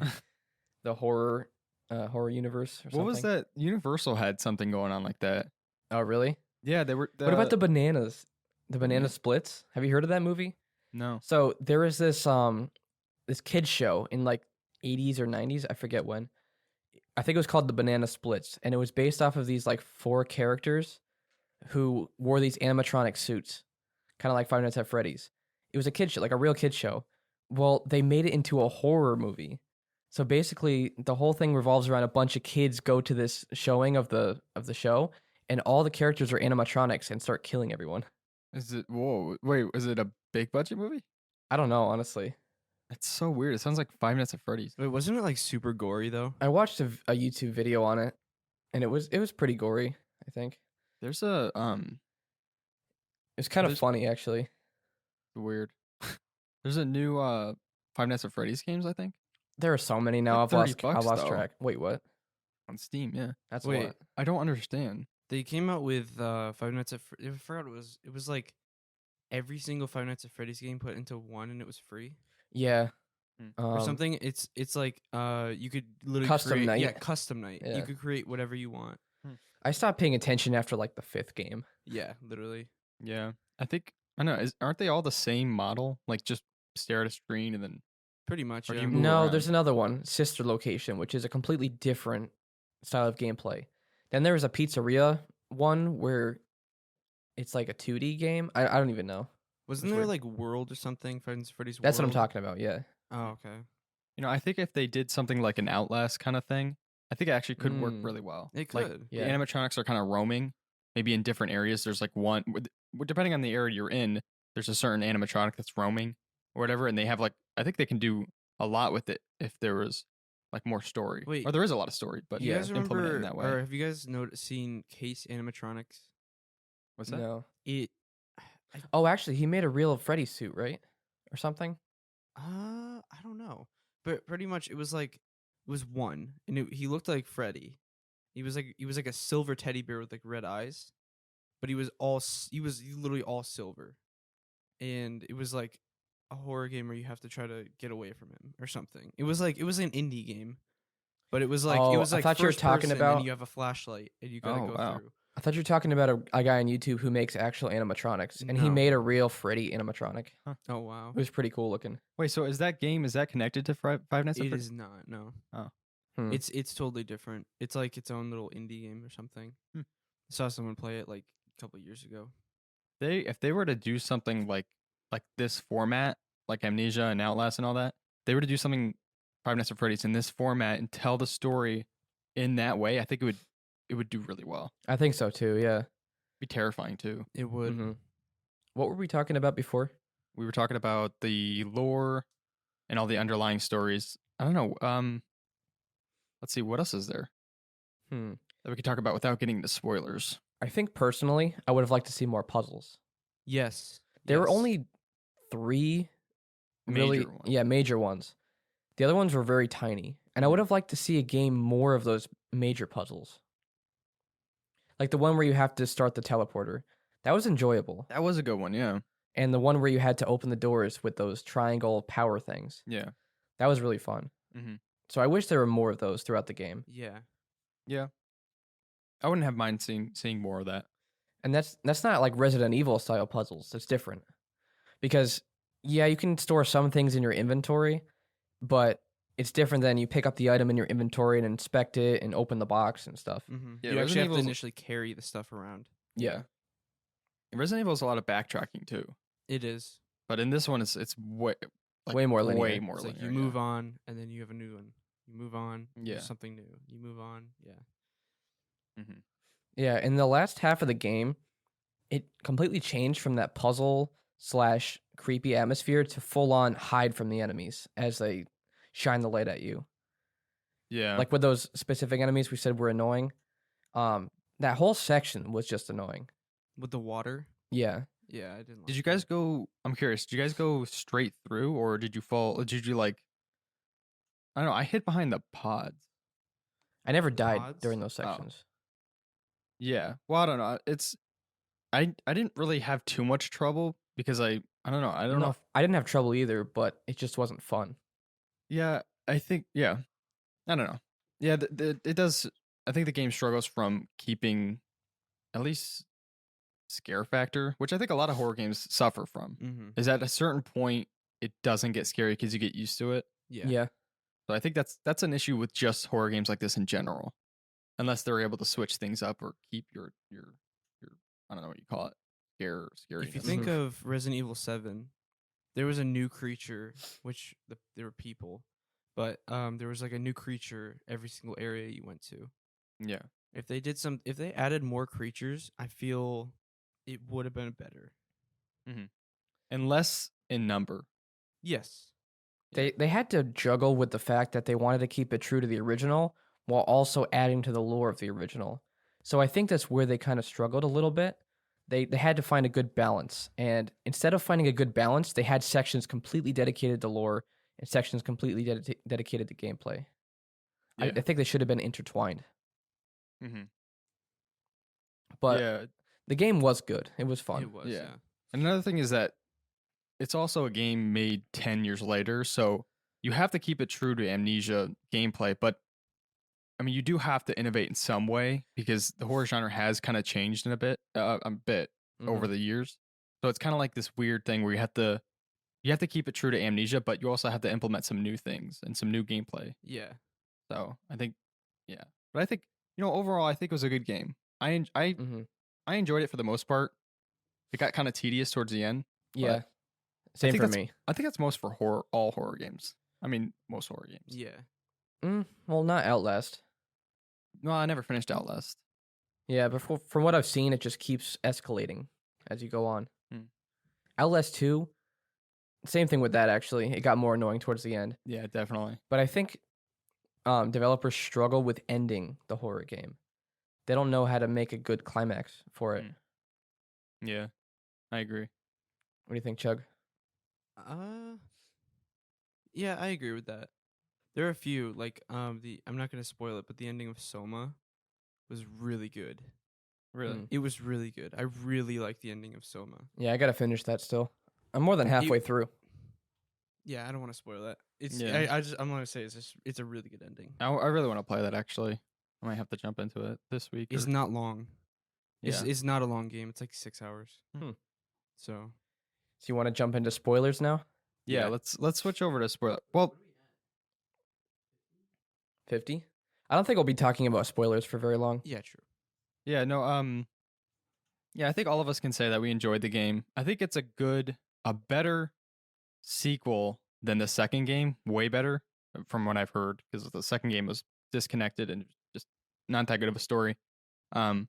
The horror universe or something. What was that? Universal had something going on like that. Oh, really? Yeah, they were. What about the bananas? The banana Banana- splits? Have you heard of that movie? No. So there was this kids show in like 80s or 90s, I forget when. I think it was called The Banana Splits, and it was based off of these like 4 characters who wore these animatronic suits, kind of like Five Nights at Freddy's. It was a kid show, like a real kid show. Well, they made it into a horror movie. So basically, the whole thing revolves around a bunch of kids go to this showing of the show, and all the characters are animatronics and start killing everyone. Is it? Whoa! Wait, is it a big budget movie? I don't know, honestly. That's so weird. It sounds like Five Nights at Freddy's. Wait, wasn't it like super gory though? I watched a YouTube video on it, and it was pretty gory. I think There's a it was kind of There's- funny actually. weird. There's a new Five Nights at Freddy's games. I think There are so many now. Like I've 30 lost bucks, though. track. Wait, what? on Steam. Yeah, That's a Wait. lot. I don't understand. They came out with Five Nights at I forgot what it was. It was like every single Five Nights at Freddy's game put into one, and it was free Yeah. or something. It's like you could literally Custom create, night. Yeah, custom night. Yeah. You could create whatever you want. I stopped paying attention after like the 5th game. Yeah, literally. Yeah, I think I know. Aren't they all the same model? Like just stare at a screen and then Pretty much. Or do Yeah. you move No, around? there's another one, Sister Location, which is a completely different style of gameplay. Then there was a pizzeria one where it's like a 2D game. I don't even know. Wasn't It's there weird. like World or something? Five Nights at Freddy's. That's what I'm World? talking about. Yeah. Oh, okay. I think if they did something like an Outlast kind of thing, I think it actually could work Mm. really well. It Like, could. Yeah. the animatronics are kind of roaming, maybe in different areas. There's like one, depending on the area you're in, there's a certain animatronic that's roaming or whatever, and they have like, I think they can do a lot with it if there was like more story. Wait. Or there is a lot of story, but Do you Yeah, guys implement it remember, in that way. or have you guys seen Case animatronics? What's that? No. It. Oh, actually, he made a real Freddy suit, right? Or something? I don't know, but pretty much it was one, and he looked like Freddy. He was like a silver teddy bear with like red eyes, but he was literally all silver, and it was like a horror game where you have to try to get away from him or something. It was an indie game, but it was like Oh, I like thought you were first talking person, about- and you have a flashlight and you gotta Oh, go wow. through. I thought you were talking about a guy on YouTube who makes actual animatronics, and he No. made a real Freddy animatronic. Oh wow, It was pretty cool looking. Wait, so is that connected to Five Nights at it Freddy's? is not. No, Hmm. it's totally different. It's like its own little indie game or something. Hmm. I saw someone play it like a couple years ago. If they were to do something like this format, like Amnesia and Outlast and all that, they were to do something Five Nights at Freddy's in this format and tell the story in that way, I think it would do really well. I think so too. Yeah. Be terrifying too. It would. Mhm. What were we talking about before? We were talking about the lore and all the underlying stories. I don't know. Let's see, what else is there Hmm. that we could talk about without getting into spoilers? I think personally, I would have liked to see more puzzles. Yes. There were yes. only 3 really, Major ones. yeah, major ones. The other ones were very tiny, and I would have liked to see a game more of those major puzzles. Like the one where you have to start the teleporter. That was enjoyable. That was a good one, yeah. And the one where you had to open the doors with those triangle power things. Yeah. That was really fun. Mm-hmm. So I wish there were more of those throughout the game. Yeah. Yeah. I wouldn't have mind seeing more of that. And that's not like Resident Evil style puzzles. It's different. Because yeah, you can store some things in your inventory, but it's different than you pick up the item in your inventory and inspect it and open the box and stuff. Mm-hmm. Yeah, You actually Resident have to Evil's- initially carry the stuff around. Yeah. Resident Evil is a lot of backtracking too, It is. but in this one, it's way Way more linear. Way more It's linear. like you move on, and then you have a new one. You move on. Yeah. There's something new. You move on. Yeah. Mm-hmm. Yeah, in the last half of the game, it completely changed from that puzzle / creepy atmosphere to full on hide from the enemies as they shine the light at you. Yeah. Like with those specific enemies we said were annoying. That whole section was just annoying. With the water. Yeah. Yeah, I didn't. Did like you guys that. go? I'm curious. Did you guys go straight through, or did you fall? Did you like? I don't know. I hid behind the pods. I never died Pods? during those Oh. sections. Yeah. Well, I don't know. I didn't really have too much trouble because I don't know. I don't know. I didn't have trouble either, but it just wasn't fun. Yeah. I think. Yeah. I don't know. Yeah. It does. I think the game struggles from keeping at least scare factor, which I think a lot of horror games suffer from. Mm-hmm. Is at a certain point it doesn't get scary because you get used to it. Yeah. Yeah. So I think that's an issue with just horror games like this in general, unless they're able to switch things up or keep your I don't know what you call it, scary. If you think of Resident Evil 7, there was a new creature, which there were people, but there was like a new creature every single area you went to. yeah, If they added more creatures, I feel it would have been better. and less in number. Yes. They had to juggle with the fact that they wanted to keep it true to the original while also adding to the lore of the original. So I think that's where they kind of struggled a little bit. They had to find a good balance, and instead of finding a good balance, they had sections completely dedicated to lore and sections completely dedicated to gameplay. Yeah. I think they should have been intertwined. Mm-hmm. But yeah, the game was good. It was fun. It was. Yeah. Yeah. another thing is that it's also a game made 10 years later, so you have to keep it true to Amnesia gameplay, but I mean, you do have to innovate in some way because the horror genre has kind of changed in a bit Mhm. over the years. So it's kind of like this weird thing where you have to keep it true to Amnesia, but you also have to implement some new things and some new gameplay. Yeah. So I think, yeah, but I think overall, I think it was a good game. I Mhm. enjoyed it for the most part. It got kind of tedious towards the end. Yeah. Same think for that's- me. I think that's most for all horror games. I mean, most horror games. Yeah. Well, not Outlast. No, I never finished Outlast. Yeah, but from what I've seen, it just keeps escalating as you go on. Hmm. Outlast 2, same thing with that, actually. It got more annoying towards the end. Yeah, definitely. But I think developers struggle with ending the horror game. They don't know how to make a good climax for it. Hmm. Yeah, I agree. What do you think, Chug? Yeah, I agree with that. There are a few like I'm not gonna spoil it, but the ending of Soma was really good. Really? Mm. It was really good. I really like the ending of Soma. Yeah, I gotta finish that still. I'm more than halfway through. Yeah, I don't want to spoil that. It's Yeah. I'm gonna say it's a really good ending. I really want to play that actually. I might have to jump into it this week. It's or- not long. yeah. It's not a long game. It's like 6 hours. Hmm. So So you want to jump into spoilers now? Yeah, yeah. let's switch over to spoiler. Well, 50? I don't think we'll be talking about spoilers for very long. Yeah, true. yeah, no, yeah, I think all of us can say that we enjoyed the game. I think it's a better sequel than the second game, way better from what I've heard, because the second game was disconnected and just not that good of a story. So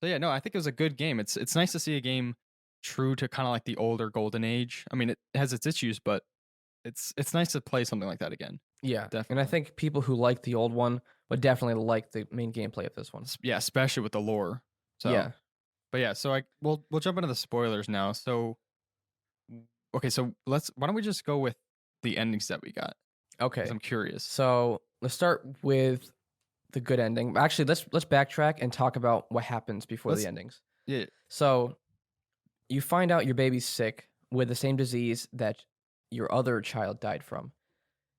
yeah, no, I think it was a good game. It's nice to see a game true to kind of like the older Golden Age. I mean, it has its issues, but it's nice to play something like that again. Yeah, And I Definitely. think people who like the old one would definitely like the main gameplay of this one. Yeah, especially with the lore. So Yeah. But yeah, so we'll jump into the spoilers now. So okay, so why don't we just go with the endings that we got? Okay. 'Cause I'm curious. So let's start with the good ending. Actually, let's backtrack and talk about what happens before Let's- the endings. Yeah. So you find out your baby's sick with the same disease that your other child died from.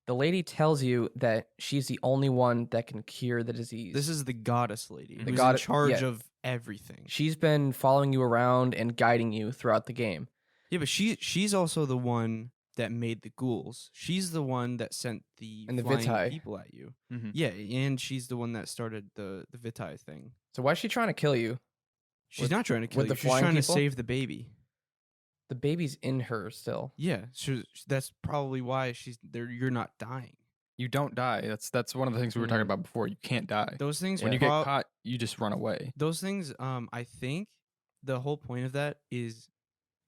The lady tells you that she's the only one that can cure the disease. This is the goddess lady. The Who's goddess- in charge yeah. of everything. She's been following you around and guiding you throughout the game. Yeah, but she's also the one that made the ghouls. She's the one that sent the And the flying Vitae. people at you. Mhm. Yeah, and she's the one that started the Vitae thing. So why is she trying to kill you? She's With- not trying to kill with you. the She's flying trying to people? save the baby. The baby's in her still. Yeah, that's probably why she's there. You're not dying. You don't die. That's one of the things we were talking Mm. about before. You can't die. Those things When are you get caught, you just run away. those things. I think the whole point of that is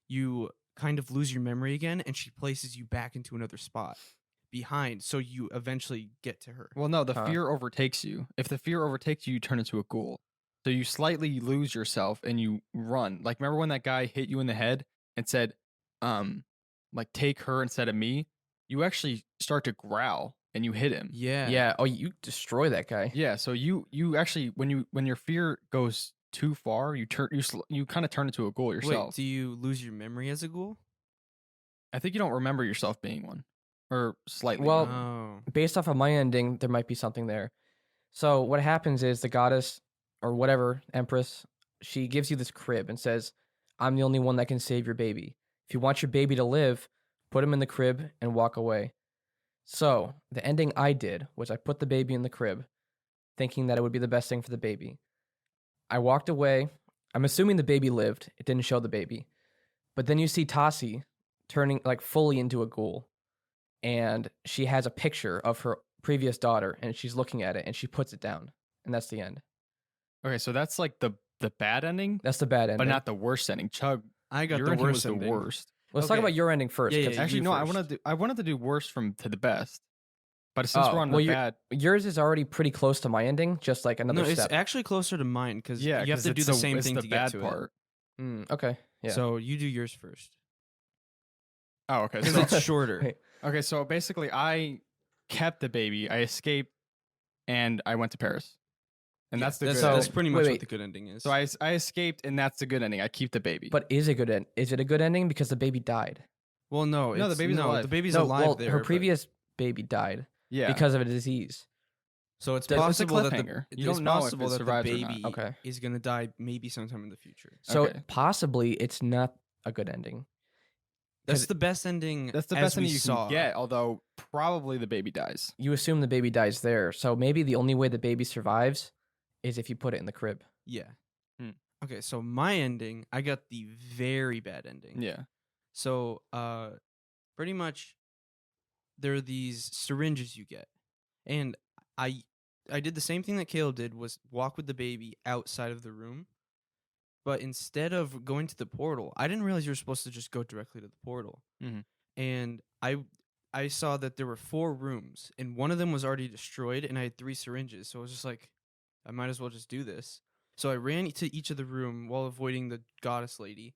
you kind of lose your memory again, and she places you back into another spot behind, so you eventually get to her. Well, no, the Huh. fear overtakes you. If the fear overtakes you, you turn into a ghoul. So you slightly lose yourself and you run. Like remember when that guy hit you in the head and said, like take her instead of me? You actually start to growl and you hit him. Yeah, Yeah. Oh, you destroy that guy. Yeah, so you actually when your fear goes too far, you kind of turn into a ghoul yourself. Wait, do you lose your memory as a ghoul? I think you don't remember yourself being one, or slightly. Well, Oh, Based off of my ending, there might be something there. So what happens is the goddess or whatever empress, she gives you this crib and says, "I'm the only one that can save your baby. If you want your baby to live, put him in the crib and walk away." So the ending I did was I put the baby in the crib, thinking that it would be the best thing for the baby. I walked away. I'm assuming the baby lived. It didn't show the baby. But then you see Tassi turning like fully into a ghoul. And she has a picture of her previous daughter and she's looking at it and she puts it down. And that's the end. okay, so that's like the bad ending, That's the bad ending. but not the worst ending. Chug, I got your the ending was worst the ending. worst. Let's talk okay. about your ending first. Yeah, 'cause yeah, Actually, you no, first. I wanted to do worst from to the best. But since we're on well, the you're- bad, yours is already pretty close to my ending, just like another No, it's step. actually closer to mine because yeah, you have 'cause to do it's the same it's thing the to bad get to part. Okay. it. Yeah. So you do yours first Oh, okay. because So it's shorter. Wait. okay, so basically, I kept the baby. I escaped, and I went to Paris, and Yeah, that's the that's, good. So- that's ending. pretty wait, much wait. what the good ending is. So I escaped, and that's the good ending. I keep the baby. But is it good end? Is it a good ending because the baby died? well, no, No, the it's, baby's alive. The baby's no, alive well, there. her but- previous baby died yeah, because of a disease. so it's It's a possible that cliffhanger. the, You it's don't know if possible it that the survives or not. baby Okay. is gonna die maybe sometime in the future. So Okay. possibly it's not a good ending. That's 'Cause the best ending. that's the as best we ending you saw. can get. Although probably the baby dies. You assume the baby dies there. So maybe the only way the baby survives is if you put it in the crib. Yeah. Hmm. Okay, so my ending, I got the very bad ending. Yeah. So, pretty much, there are these syringes you get, and I did the same thing that Caleb did, was walk with the baby outside of the room, but instead of going to the portal, I didn't realize you were supposed to just go directly to the portal, Mhm. and I saw that there were 4 rooms, and one of them was already destroyed, and I had 3 syringes, so I was just like, I might as well just do this. So I ran to each of the room while avoiding the goddess lady.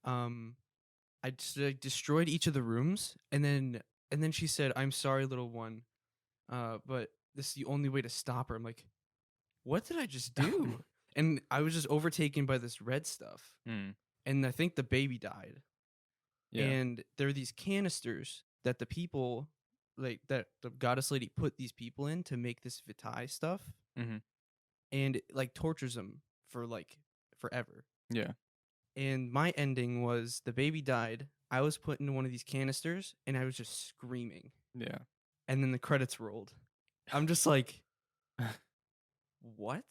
I just destroyed each of the rooms, and then she said, "I'm sorry, little one, but this is the only way to stop her." I'm like, "What did I just do?" And I was just overtaken by this red stuff, Hmm. and I think the baby died. Yeah. And there are these canisters that the people, like that the goddess lady put these people in to make this vitae stuff, Mhm. and it, like tortures them for like forever. Yeah. And my ending was the baby died. I was put into one of these canisters, and I was just screaming. Yeah. And then the credits rolled. I'm just like, what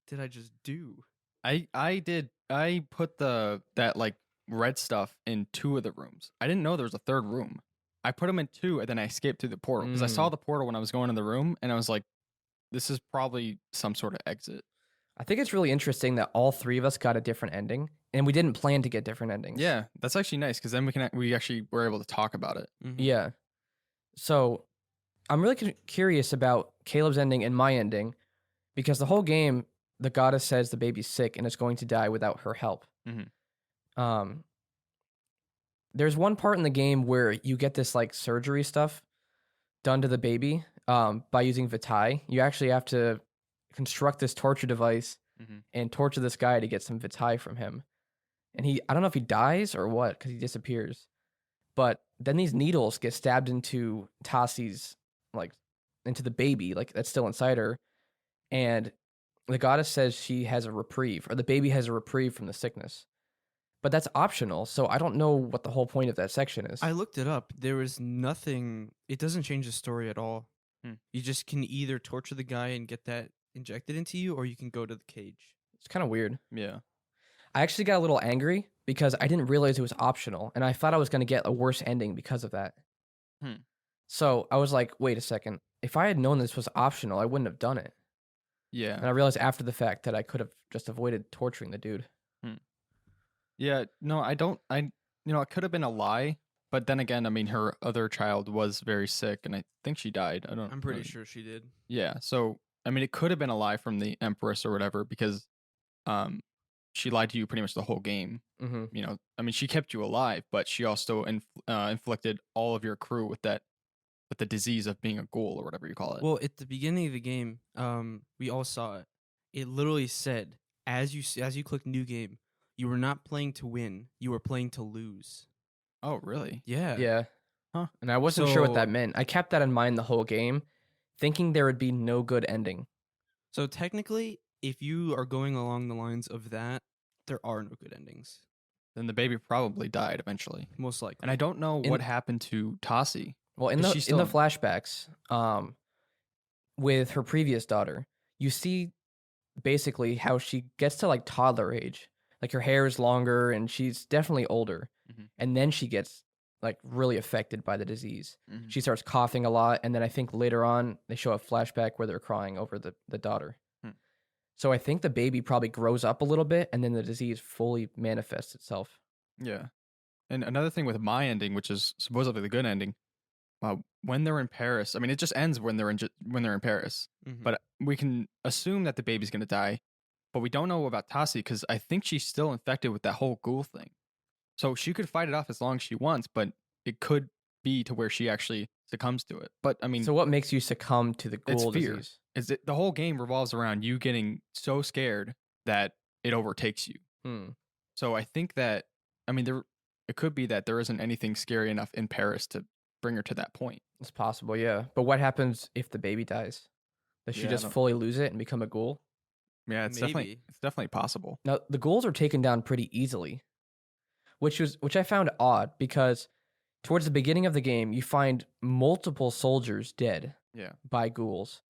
did I just do? I put that like red stuff in 2 of the rooms. I didn't know there was a 3rd room. I put them in 2 and then I escaped through the portal because I saw the portal when I was going in the room and I was like, this is probably some sort of exit. I think it's really interesting that all 3 of us got a different ending, and we didn't plan to get different endings. Yeah, that's actually nice because then we actually were able to talk about it. Mhm. Yeah. So I'm really curious about Caleb's ending and my ending, because the whole game, the goddess says the baby's sick and is going to die without her help. Mhm. There's one part in the game where you get this like surgery stuff done to the baby by using vitae. You actually have to construct this torture device Mhm. and torture this guy to get some vitae from him. And I don't know if he dies or what, because he disappears. But then these needles get stabbed into Tassi's, like, into the baby, like, that's still inside her. And the goddess says she has a reprieve, or the baby has a reprieve from the sickness. But that's optional, so I don't know what the whole point of that section is. I looked it up. There was nothing. It doesn't change the story at all. Hmm. You just can either torture the guy and get that injected into you, or you can go to the cage. It's kind of weird. Yeah. I actually got a little angry because I didn't realize it was optional, and I thought I was going to get a worse ending because of that. Hmm. So I was like, wait a second. If I had known this was optional, I wouldn't have done it. Yeah. And I realized after the fact that I could have just avoided torturing the dude. Yeah, no, I don't. It could have been a lie, but then again, I mean, her other child was very sick, and I think she died. I'm pretty sure she did. Yeah, so I mean, it could have been a lie from the Empress or whatever because, she lied to you pretty much the whole game. Mm-hmm. I mean, she kept you alive, but she also inflicted all of your crew with the disease of being a ghoul or whatever you call it. Well, at the beginning of the game, we all saw it. It literally said, as you click new game, you were not playing to win. You were playing to lose. Oh, really? Yeah. Yeah. Huh. And I wasn't sure what that So- meant. I kept that in mind the whole game, thinking there would be no good ending. So technically, if you are going along the lines of that, there are no good endings. Then the baby probably died eventually. Most likely. And I don't know what happened to Tassi. Well, in Is the she still in the flashbacks, with her previous daughter, you see basically how she gets to like toddler age. Like her hair is longer and she's definitely older. Mhm. And then she gets like really affected by the disease. Mhm. She starts coughing a lot, and then I think later on they show a flashback where they're crying over the daughter. Hmm. So I think the baby probably grows up a little bit and then the disease fully manifests itself. Yeah. And another thing with my ending, which is supposedly the good ending, when they're in Paris, I mean, it just ends when they're in Paris. Mhm. But we can assume that the baby's gonna die, but we don't know about Tassi because I think she's still infected with that whole ghoul thing. So she could fight it off as long as she wants, but it could be to where she actually succumbs to it. But I mean, So what makes you succumb to the it's ghoul fear. disease? The whole game revolves around you getting so scared that it overtakes you. Hmm. So I think that it could be that there isn't anything scary enough in Paris to bring her to that point. It's possible, yeah. But what happens if the baby dies? Does she Yeah, I just don't- fully lose it and become a ghoul? Yeah, it's Maybe. definitely possible. Now, the ghouls are taken down pretty easily, which I found odd because towards the beginning of the game, you find multiple soldiers dead Yeah. by ghouls.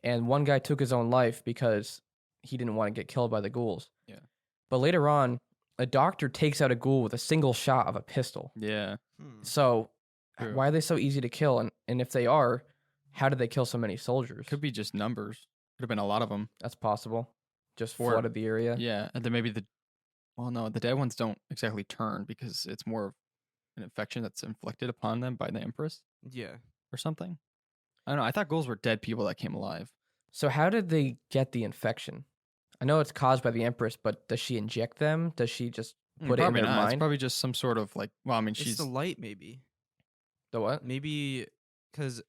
And one guy took his own life because he didn't want to get killed by the ghouls. Yeah. But later on, a doctor takes out a ghoul with a single shot of a pistol. Yeah. So True. why are they so easy to kill? And if they are, how did they kill so many soldiers? Could be just numbers. Could have been a lot of them. That's possible. Just Or- flooded the area. Yeah, and then maybe the dead ones don't exactly turn because it's more of an infection that's inflicted upon them by the Empress Yeah. or something. I don't know. I thought ghouls were dead people that came alive. So how did they get the infection? I know it's caused by the Empress, but does she inject them? Does she just put it in Probably their not. It's mind? probably just some sort of like. Well, I mean, It's she's the light, maybe. The what? Maybe because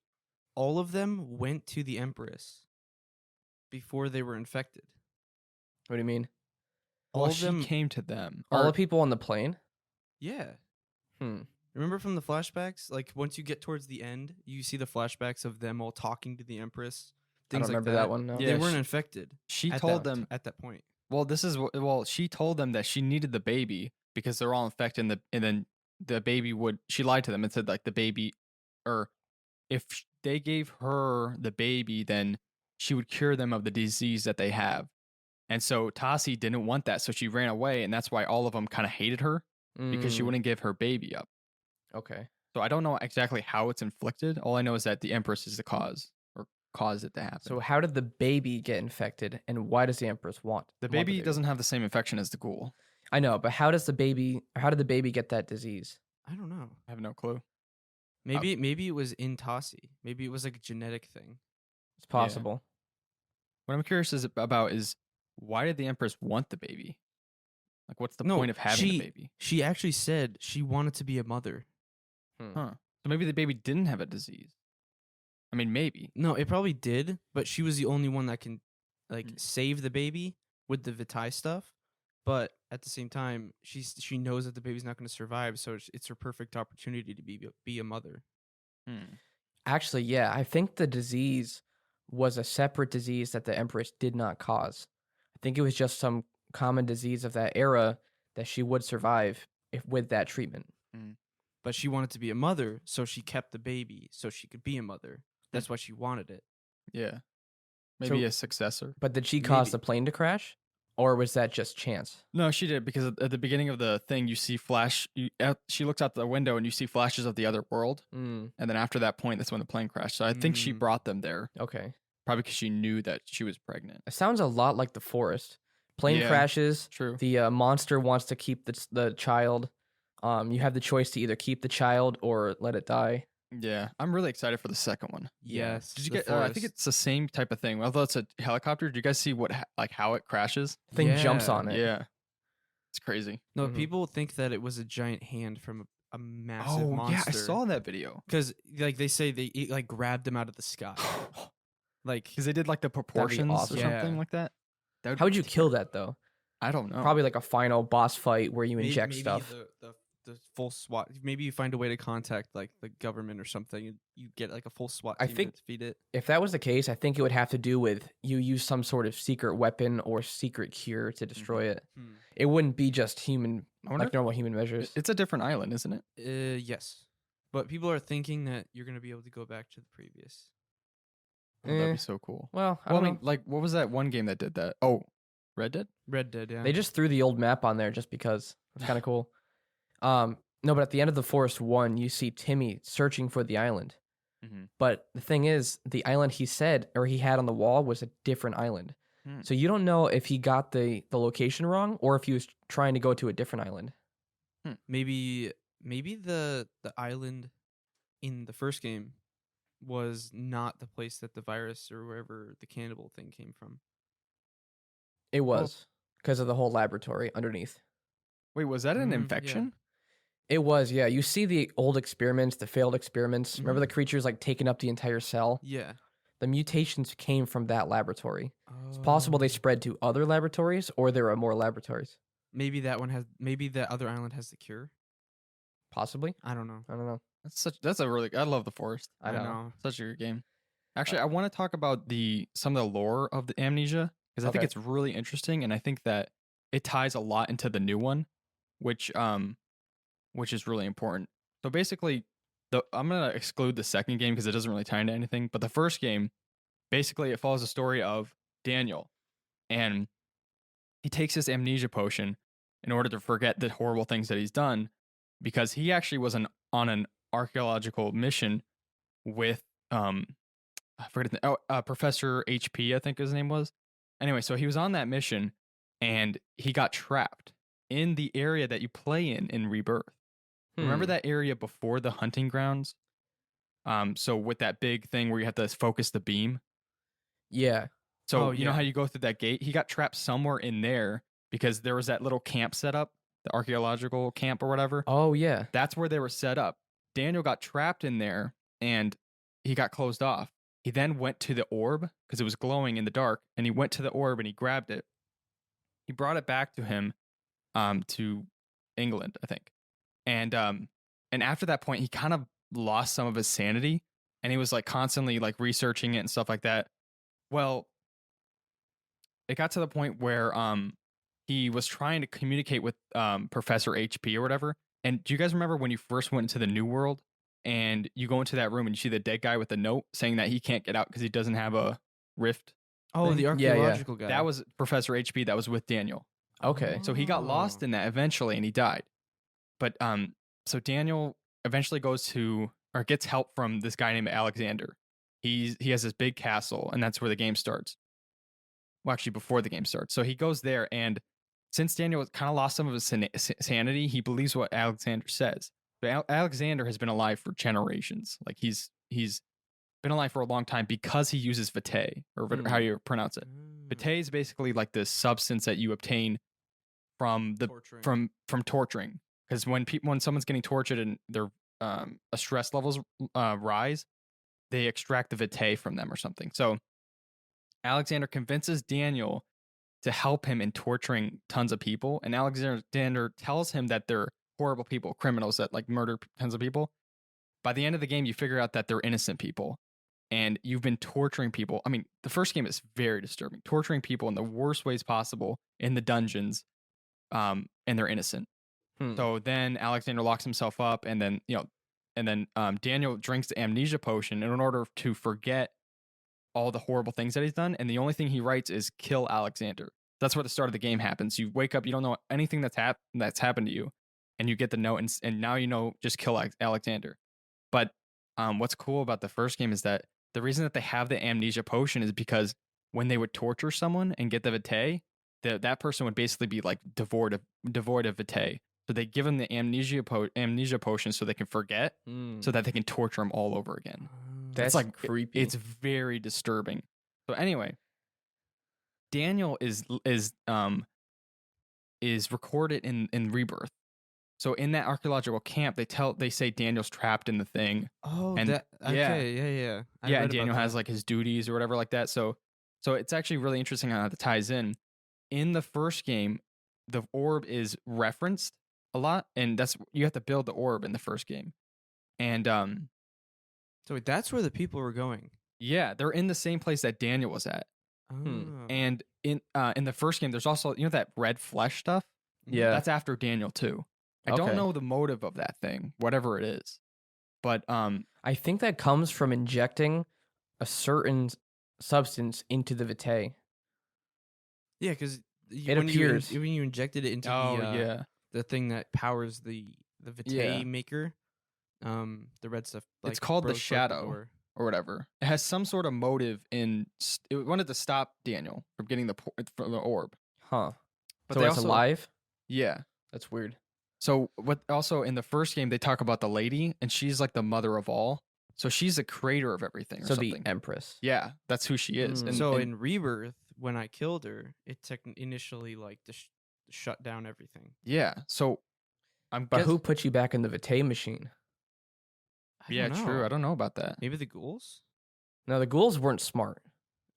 all of them went to the Empress before they were infected. What do you mean? well, all of she them- came to them. All Or- the people on the plane? Yeah. Hmm. Remember from the flashbacks? Like once you get towards the end, you see the flashbacks of them all talking to the Empress. I don't Things like remember that one. No. Yeah, They weren't she- infected. she at told that- them. at that point. Well, this is well. She told them that she needed the baby because they're all infected, and then the baby would. She lied to them and said like the baby, or if they gave her the baby, then she would cure them of the disease that they have. And so Tassi didn't want that, so she ran away, and that's why all of them kind of hated her because she Mm, wouldn't give her baby up. Okay. So I don't know exactly how it's inflicted. All I know is that the Empress is the cause or caused it to happen. So how did the baby get infected, and why does the Empress want the want baby doesn't have the same infection as the ghoul. I know, but how did the baby get that disease? I don't know. I have no clue. Maybe it was in Tassi. Maybe it was like a genetic thing. It's possible. What I'm curious about is why did the Empress want the baby? Like, what's the No, point of having she- the baby? She actually said she wanted to be a mother. Huh. So maybe the baby didn't have a disease. I mean, maybe. No, it probably did, but she was the only one that can like Mm. save the baby with the Vitae stuff. But at the same time, she knows that the baby's not going to survive, so it's her perfect opportunity to be a mother. Actually, yeah, I think the disease was a separate disease that the Empress did not cause. I think it was just some common disease of that era that she would survive if with that treatment. But she wanted to be a mother, so she kept the baby so she could be a mother. That's why she wanted it. Yeah. Maybe So- a successor. But did she cause Maybe. the plane to crash, or was that just chance? No, she did because at the beginning of the thing, you see she looks out the window and you see flashes of the other world, Mm, and then after that point, that's when the plane crashed. So I think she Mm. brought them there, okay. probably because she knew that she was pregnant. It sounds a lot like the forest. Plane Yeah. crashes. True. The monster wants to keep the child. You have the choice to either keep the child or let it die. Yeah, I'm really excited for the second one. Yes. Did you the get? I think forest. it's the same type of thing. Although it's a helicopter. Did you guys see how it crashes? Thing jumps Yeah. on it. Yeah, it's crazy. No, Mhm. people think that it was a giant hand from a massive Oh monster. yeah, I saw that video. Because like they say it like grabbed him out of the sky. Like Because they did like the proportions awesome. or something Yeah. like that. How would you kill that though? I don't know. Probably like a final boss fight where you may- inject maybe stuff. The full SWAT. Maybe you find a way to contact like the government or something. And you get like a full SWAT I team think- to defeat it. If that was the case, I think it would have to do with you use some sort of secret weapon or secret cure to destroy it. It wouldn't be just human, I wonder like normal human measures. it's a different island, isn't it? Yes, but people are thinking that you're gonna be able to go back to the previous. Oh, that'd Eh. be so cool. Well, I Well, I don't mean, like, what was that one game that did that? Oh, Red Dead. Red Dead. Yeah. know. They just threw the old map on there just because it's kind of cool. No, but at the end of the Forest 1, you see Timmy searching for the island. Mhm. But the thing is, the island he said or he had on the wall was a different island. Hmm. So you don't know if he got the location wrong or if he was trying to go to a different island. maybe the island in the first game was not the place that the virus or wherever the cannibal thing came from. It was because of the whole laboratory underneath. Wait, was that an yeah. infection? It was, yeah. You see the old experiments, the failed experiments. Remember Mhm. the creatures like taking up the entire cell? Yeah. The mutations came from that laboratory. It's possible they spread to other laboratories or there are more laboratories. Maybe that one has. Maybe that other island has the cure. Possibly. I don't know. I don't know. That's a really. I love the Forest. I know. Such a good game. Actually, I want to talk about some of the lore of the Amnesia because I think Okay. it's really interesting, and I think that it ties a lot into the new one, which is really important. So basically, I'm gonna exclude the second game because it doesn't really tie into anything. But the first game, basically, it follows the story of Daniel, and he takes this amnesia potion in order to forget the horrible things that he's done, because he actually was on an archaeological mission with I forget his name. Professor HP, I think his name was. Anyway, so he was on that mission and he got trapped in the area that you play in Rebirth. Remember Hmm. that area before the hunting grounds? So with that big thing where you have to focus the beam. Yeah. So Oh, you know yeah. how you go through that gate? He got trapped somewhere in there because there was that little camp set up, the archaeological camp or whatever. Oh yeah. That's where they were set up. Daniel got trapped in there and he got closed off. He then went to the orb because it was glowing in the dark, and he went to the orb and he grabbed it. He brought it back to him, to England, I think. And after that point, he kind of lost some of his sanity, and he was like constantly like researching it and stuff like that. Well, it got to the point where he was trying to communicate with Professor HP or whatever. And do you guys remember when you first went into the New World and you go into that room and you see the dead guy with the note saying that he can't get out because he doesn't have a rift? Oh, thing? the Yeah, yeah. archaeological guy. That was Professor HP that was with Daniel. Okay. So he got lost in that eventually and he died. But so Daniel eventually goes to or gets help from this guy named Alexander. He has this big castle, and that's where the game starts. Well, actually before the game starts. So he goes there, and since Daniel kind of lost some of his sanity, he believes what Alexander says. But Alexander has been alive for generations. Like he's been alive for a long time because he uses vitae, or how you pronounce it. Vitae is basically like this substance that you obtain from the Torturing. from torturing. Because when someone's getting tortured and their stress levels rise, they extract the vitae from them or something. So Alexander convinces Daniel to help him in torturing tons of people, and Alexander tells him that they're horrible people, criminals that like murder tons of people. By the end of the game, you figure out that they're innocent people, and you've been torturing people. I mean, the first game is very disturbing, torturing people in the worst ways possible in the dungeons, and they're innocent. So then Alexander locks himself up, and then Daniel drinks the amnesia potion in order to forget all the horrible things that he's done, and the only thing he writes is "kill Alexander." That's where the start of the game happens. You wake up, you don't know anything that's happened to you, and you get the note, and now you know just kill Alexander. But what's cool about the first game is that the reason that they have the amnesia potion is because when they would torture someone and get the vitae, that person would basically be like devoid of vitae. So they give them the amnesia potion so they can forget, so that they can torture them all over again. That's It's like creepy. It's very disturbing. So anyway, Daniel is recorded in Rebirth. So in that archaeological camp, they say Daniel's trapped in the thing. Oh, And- that yeah. okay, yeah. I Yeah, read and Daniel about has that. like his duties or whatever like that. So it's actually really interesting how that ties in. In the first game, the orb is referenced a lot, and you have to build the orb in the first game. And So wait, that's where the people were going. yeah, they're in the same place that Daniel was at. Oh. And in the first game, there's also that red flesh stuff. Yeah. That's after Daniel too. I don't Okay. know the motive of that thing, whatever it is, but I think that comes from injecting a certain substance into the vitae. Yeah, because It appears. when you injected it into yeah, the thing that powers the vitae Yeah. maker, the red stuff. It's called the Bros broke Shadow. door. or whatever. It has some sort of motive in. It wanted to stop Daniel from getting from the orb. Huh. But So they it's also, alive? Yeah. That's weird. So what? Also in the first game, they talk about the lady, and she's like the mother of all. So she's the creator of everything. Or So something. the Empress. Yeah, that's who she is. Mm. And, So and- in Rebirth, when I killed her, it initially like shut down everything. yeah, so I'm. But who put you back in the vitae machine? I Yeah, don't true. know. I don't know about that. Maybe the ghouls. No, the ghouls weren't smart.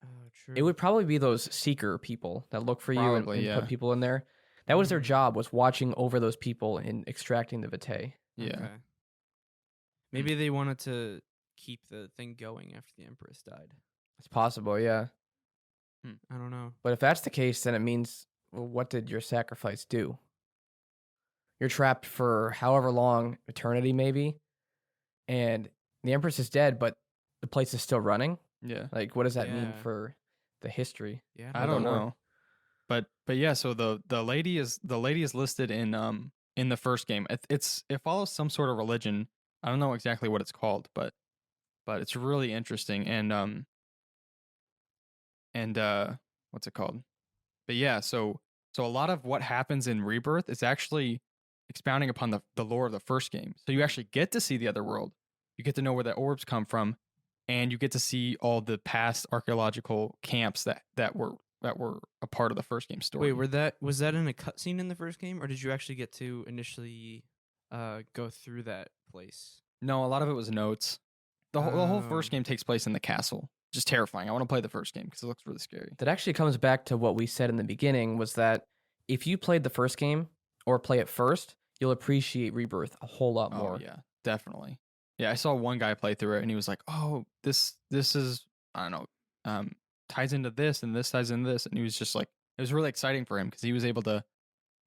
Oh, true. It would probably be those seeker people that look for you and Probably, yeah. put people in there. That was their Mm. job, was watching over those people and extracting the vitae. Yeah. Okay. Maybe they wanted to keep the thing going after the Empress died. It's possible, yeah. I don't know. But if that's the case, then it means, well, what did your sacrifice do? You're trapped for however long, eternity maybe, and the Empress is dead, but the place is still running. Yeah. Like, what does that mean Yeah. for the history? Yeah. I don't don't know. know. But yeah, so the lady is listed in the first game. It follows some sort of religion. I don't know exactly what it's called, but it's really interesting and what's it called? But yeah, so a lot of what happens in Rebirth is actually expounding upon the lore of the first game. So you actually get to see the other world. You get to know where the orbs come from, and you get to see all the past archaeological camps that were a part of the first game story. Wait, was that in a cutscene in the first game, or did you actually get to initially go through that place? No, a lot of it was notes. The whole Oh. first game takes place in the castle. Just terrifying. I want to play the first game because it looks really scary. That actually comes back to what we said in the beginning, was that if you played the first game or play it first, you'll appreciate Rebirth a whole lot more. Oh yeah, definitely. Yeah, I saw one guy play through it and he was like, "Oh, this is I don't know, ties into this and this ties into this," and he was just like, it was really exciting for him because he was able to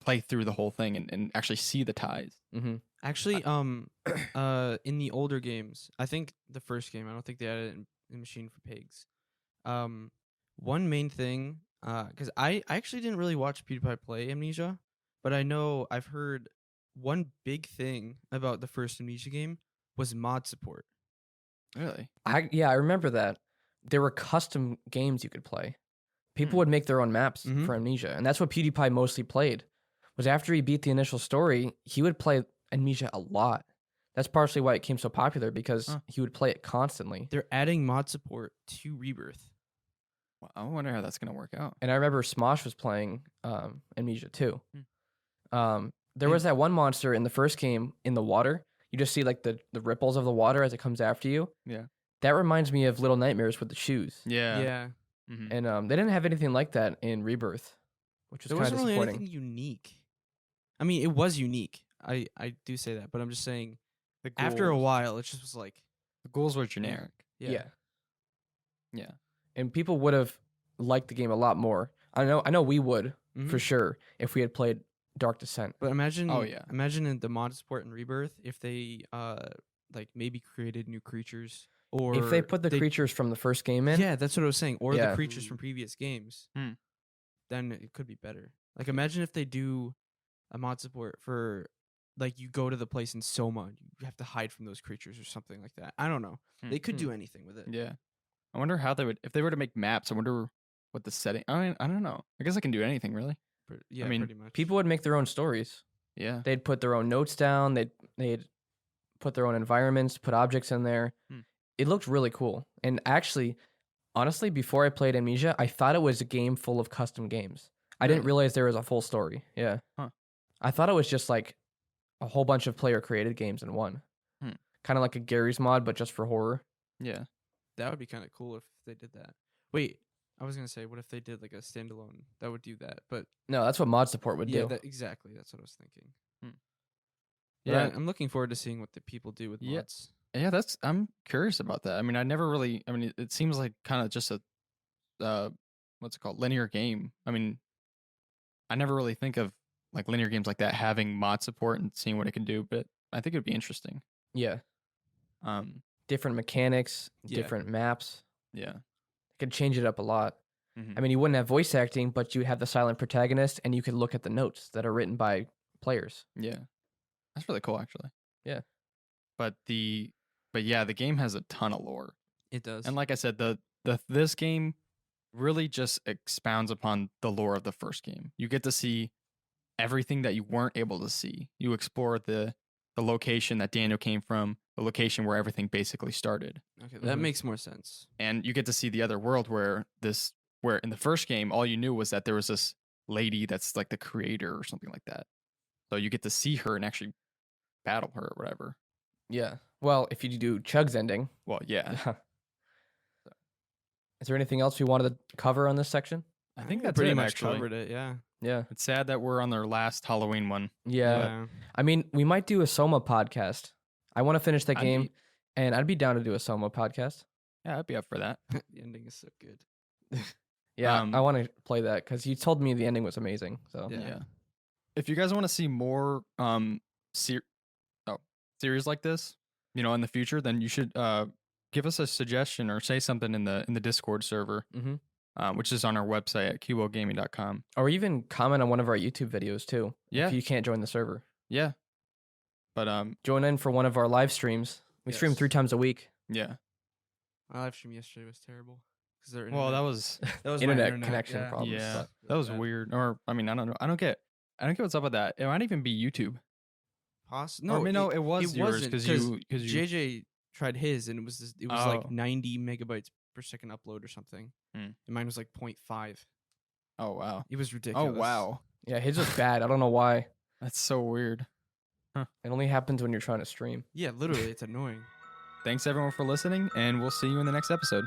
play through the whole thing and actually see the ties. Mm-hmm. Actually, in the older games, I think the first game, I don't think they added it in Machine for Pigs. One main thing, because I actually didn't really watch PewDiePie play Amnesia, but I've heard one big thing about the first Amnesia game was mod support. Really? I remember that. There were custom games you could play. People Hmm. would make their own maps Mhm. for Amnesia, and that's what PewDiePie mostly played. Was after he beat the initial story, he would play Amnesia a lot. That's partially why it became so popular, because Huh. he would play it constantly. They're adding mod support to Rebirth. Well, I wonder how that's gonna work out. And I remember Smosh was playing Amnesia too. Hmm. There was that one monster in the first game in the water. You just see like the ripples of the water as it comes after you. Yeah. That reminds me of Little Nightmares with the shoes. Yeah. Mhm. And they didn't have anything like that in Rebirth, which was There kind of wasn't really disappointing. anything unique. I mean, it was unique. I do say that, but I'm just saying The after a ghouls- while, it just was like, the ghouls were generic. yeah. Yeah. And people would have liked the game a lot more. I know we would for Mhm. sure if we had played Dark Descent. But imagine, Oh, yeah. imagine in the mod support in Rebirth if they like maybe created new creatures, or If they put the creatures from the first game in, Yeah, that's what I was saying, or Yeah. the creatures from previous games. Hmm. Then it could be better. Like imagine if they do a mod support for like you go to the place in Soma, and you have to hide from those creatures or something like that. I don't know. They could do anything with it. Yeah. I wonder how they would, if they were to make maps. I wonder what the setting. I mean, I don't know. I guess I can do anything really. Yeah, mean, pretty much. people would make their own stories. Yeah. They'd put their own notes down. They'd put their own environments, put objects in there. Hmm. It looked really cool. And actually, honestly, before I played Amnesia, I thought it was a game full of custom games. I didn't Really? realize there was a full story. Yeah. Huh. I thought it was just like a whole bunch of player created games in one. Hmm. Kind of like a Gary's mod, but just for horror. Yeah. That would be kind of cool if they did that. Wait, I was gonna say, what if they did like a standalone that would do that? But No, that's what mod support would yeah, do. exactly. That's what I was thinking. Hmm. But Yeah. I'm looking forward to seeing what the people do with Yeah. mods. Yeah, I'm curious about that. I mean, I never really. I mean, it seems like kind of just a, what's it called, linear game. I mean, I never really think of like linear games like that having mod support and seeing what it can do. But I think it'd be interesting. Yeah. Um, Different mechanics, Yeah. different maps. yeah. Could change it up a lot. Mhm. I mean, you wouldn't have voice acting, but you have the silent protagonist, and you could look at the notes that are written by players. Yeah, that's really cool, actually. Yeah. But yeah, the game has a ton of lore, It does. and like I said, this game really just expounds upon the lore of the first game. You get to see everything that you weren't able to see. You explore the location that Daniel came from, the location where everything basically started, Okay, that Mhm. makes more sense. and you get to see the other world where in the first game all you knew was that there was this lady that's like the creator or something like that. So you get to see her and actually battle her or whatever. Yeah. Well, if you do Chug's ending. Well, yeah. Is there anything else we wanted to cover on this section? I think we that's pretty it, much actually. covered it. Yeah. Yeah. It's sad that we're on their last Halloween one. Yeah. I mean, we might do a Soma podcast. I want to finish that I'd game, be- and I'd be down to do a Soma podcast. Yeah, I'd be up for that. The ending is so good. Yeah, Um, I want to play that because you told me the ending was amazing. So Yeah. Yeah. If you guys want to see more series like this, in the future, then you should give us a suggestion or say something in the Discord server, Mhm. Which is on our website at cuboldgaming.com. or even comment on one of our YouTube videos too. Yeah. If you can't join the server, Yeah. But join in for one of our live streams. We stream Yes. 3 times a week. yeah. My live stream yesterday was terrible. Well, that was that was internet my connection yeah. problems. yeah. but That was bad. weird. Or I mean, I don't know. I don't get what's up with that. It might even be YouTube. No, Or, I mean, no, it was yours wasn't, because you JJ tried his, and it was Oh. like 90 megabytes per second upload or something, Hmm. and mine was like 0.5. Oh wow. It was Oh ridiculous. wow. Yeah, his was bad. I don't know why. That's so weird. It only happens when you're trying to stream. Yeah, literally, it's annoying. Thanks everyone for listening, and we'll see you in the next episode.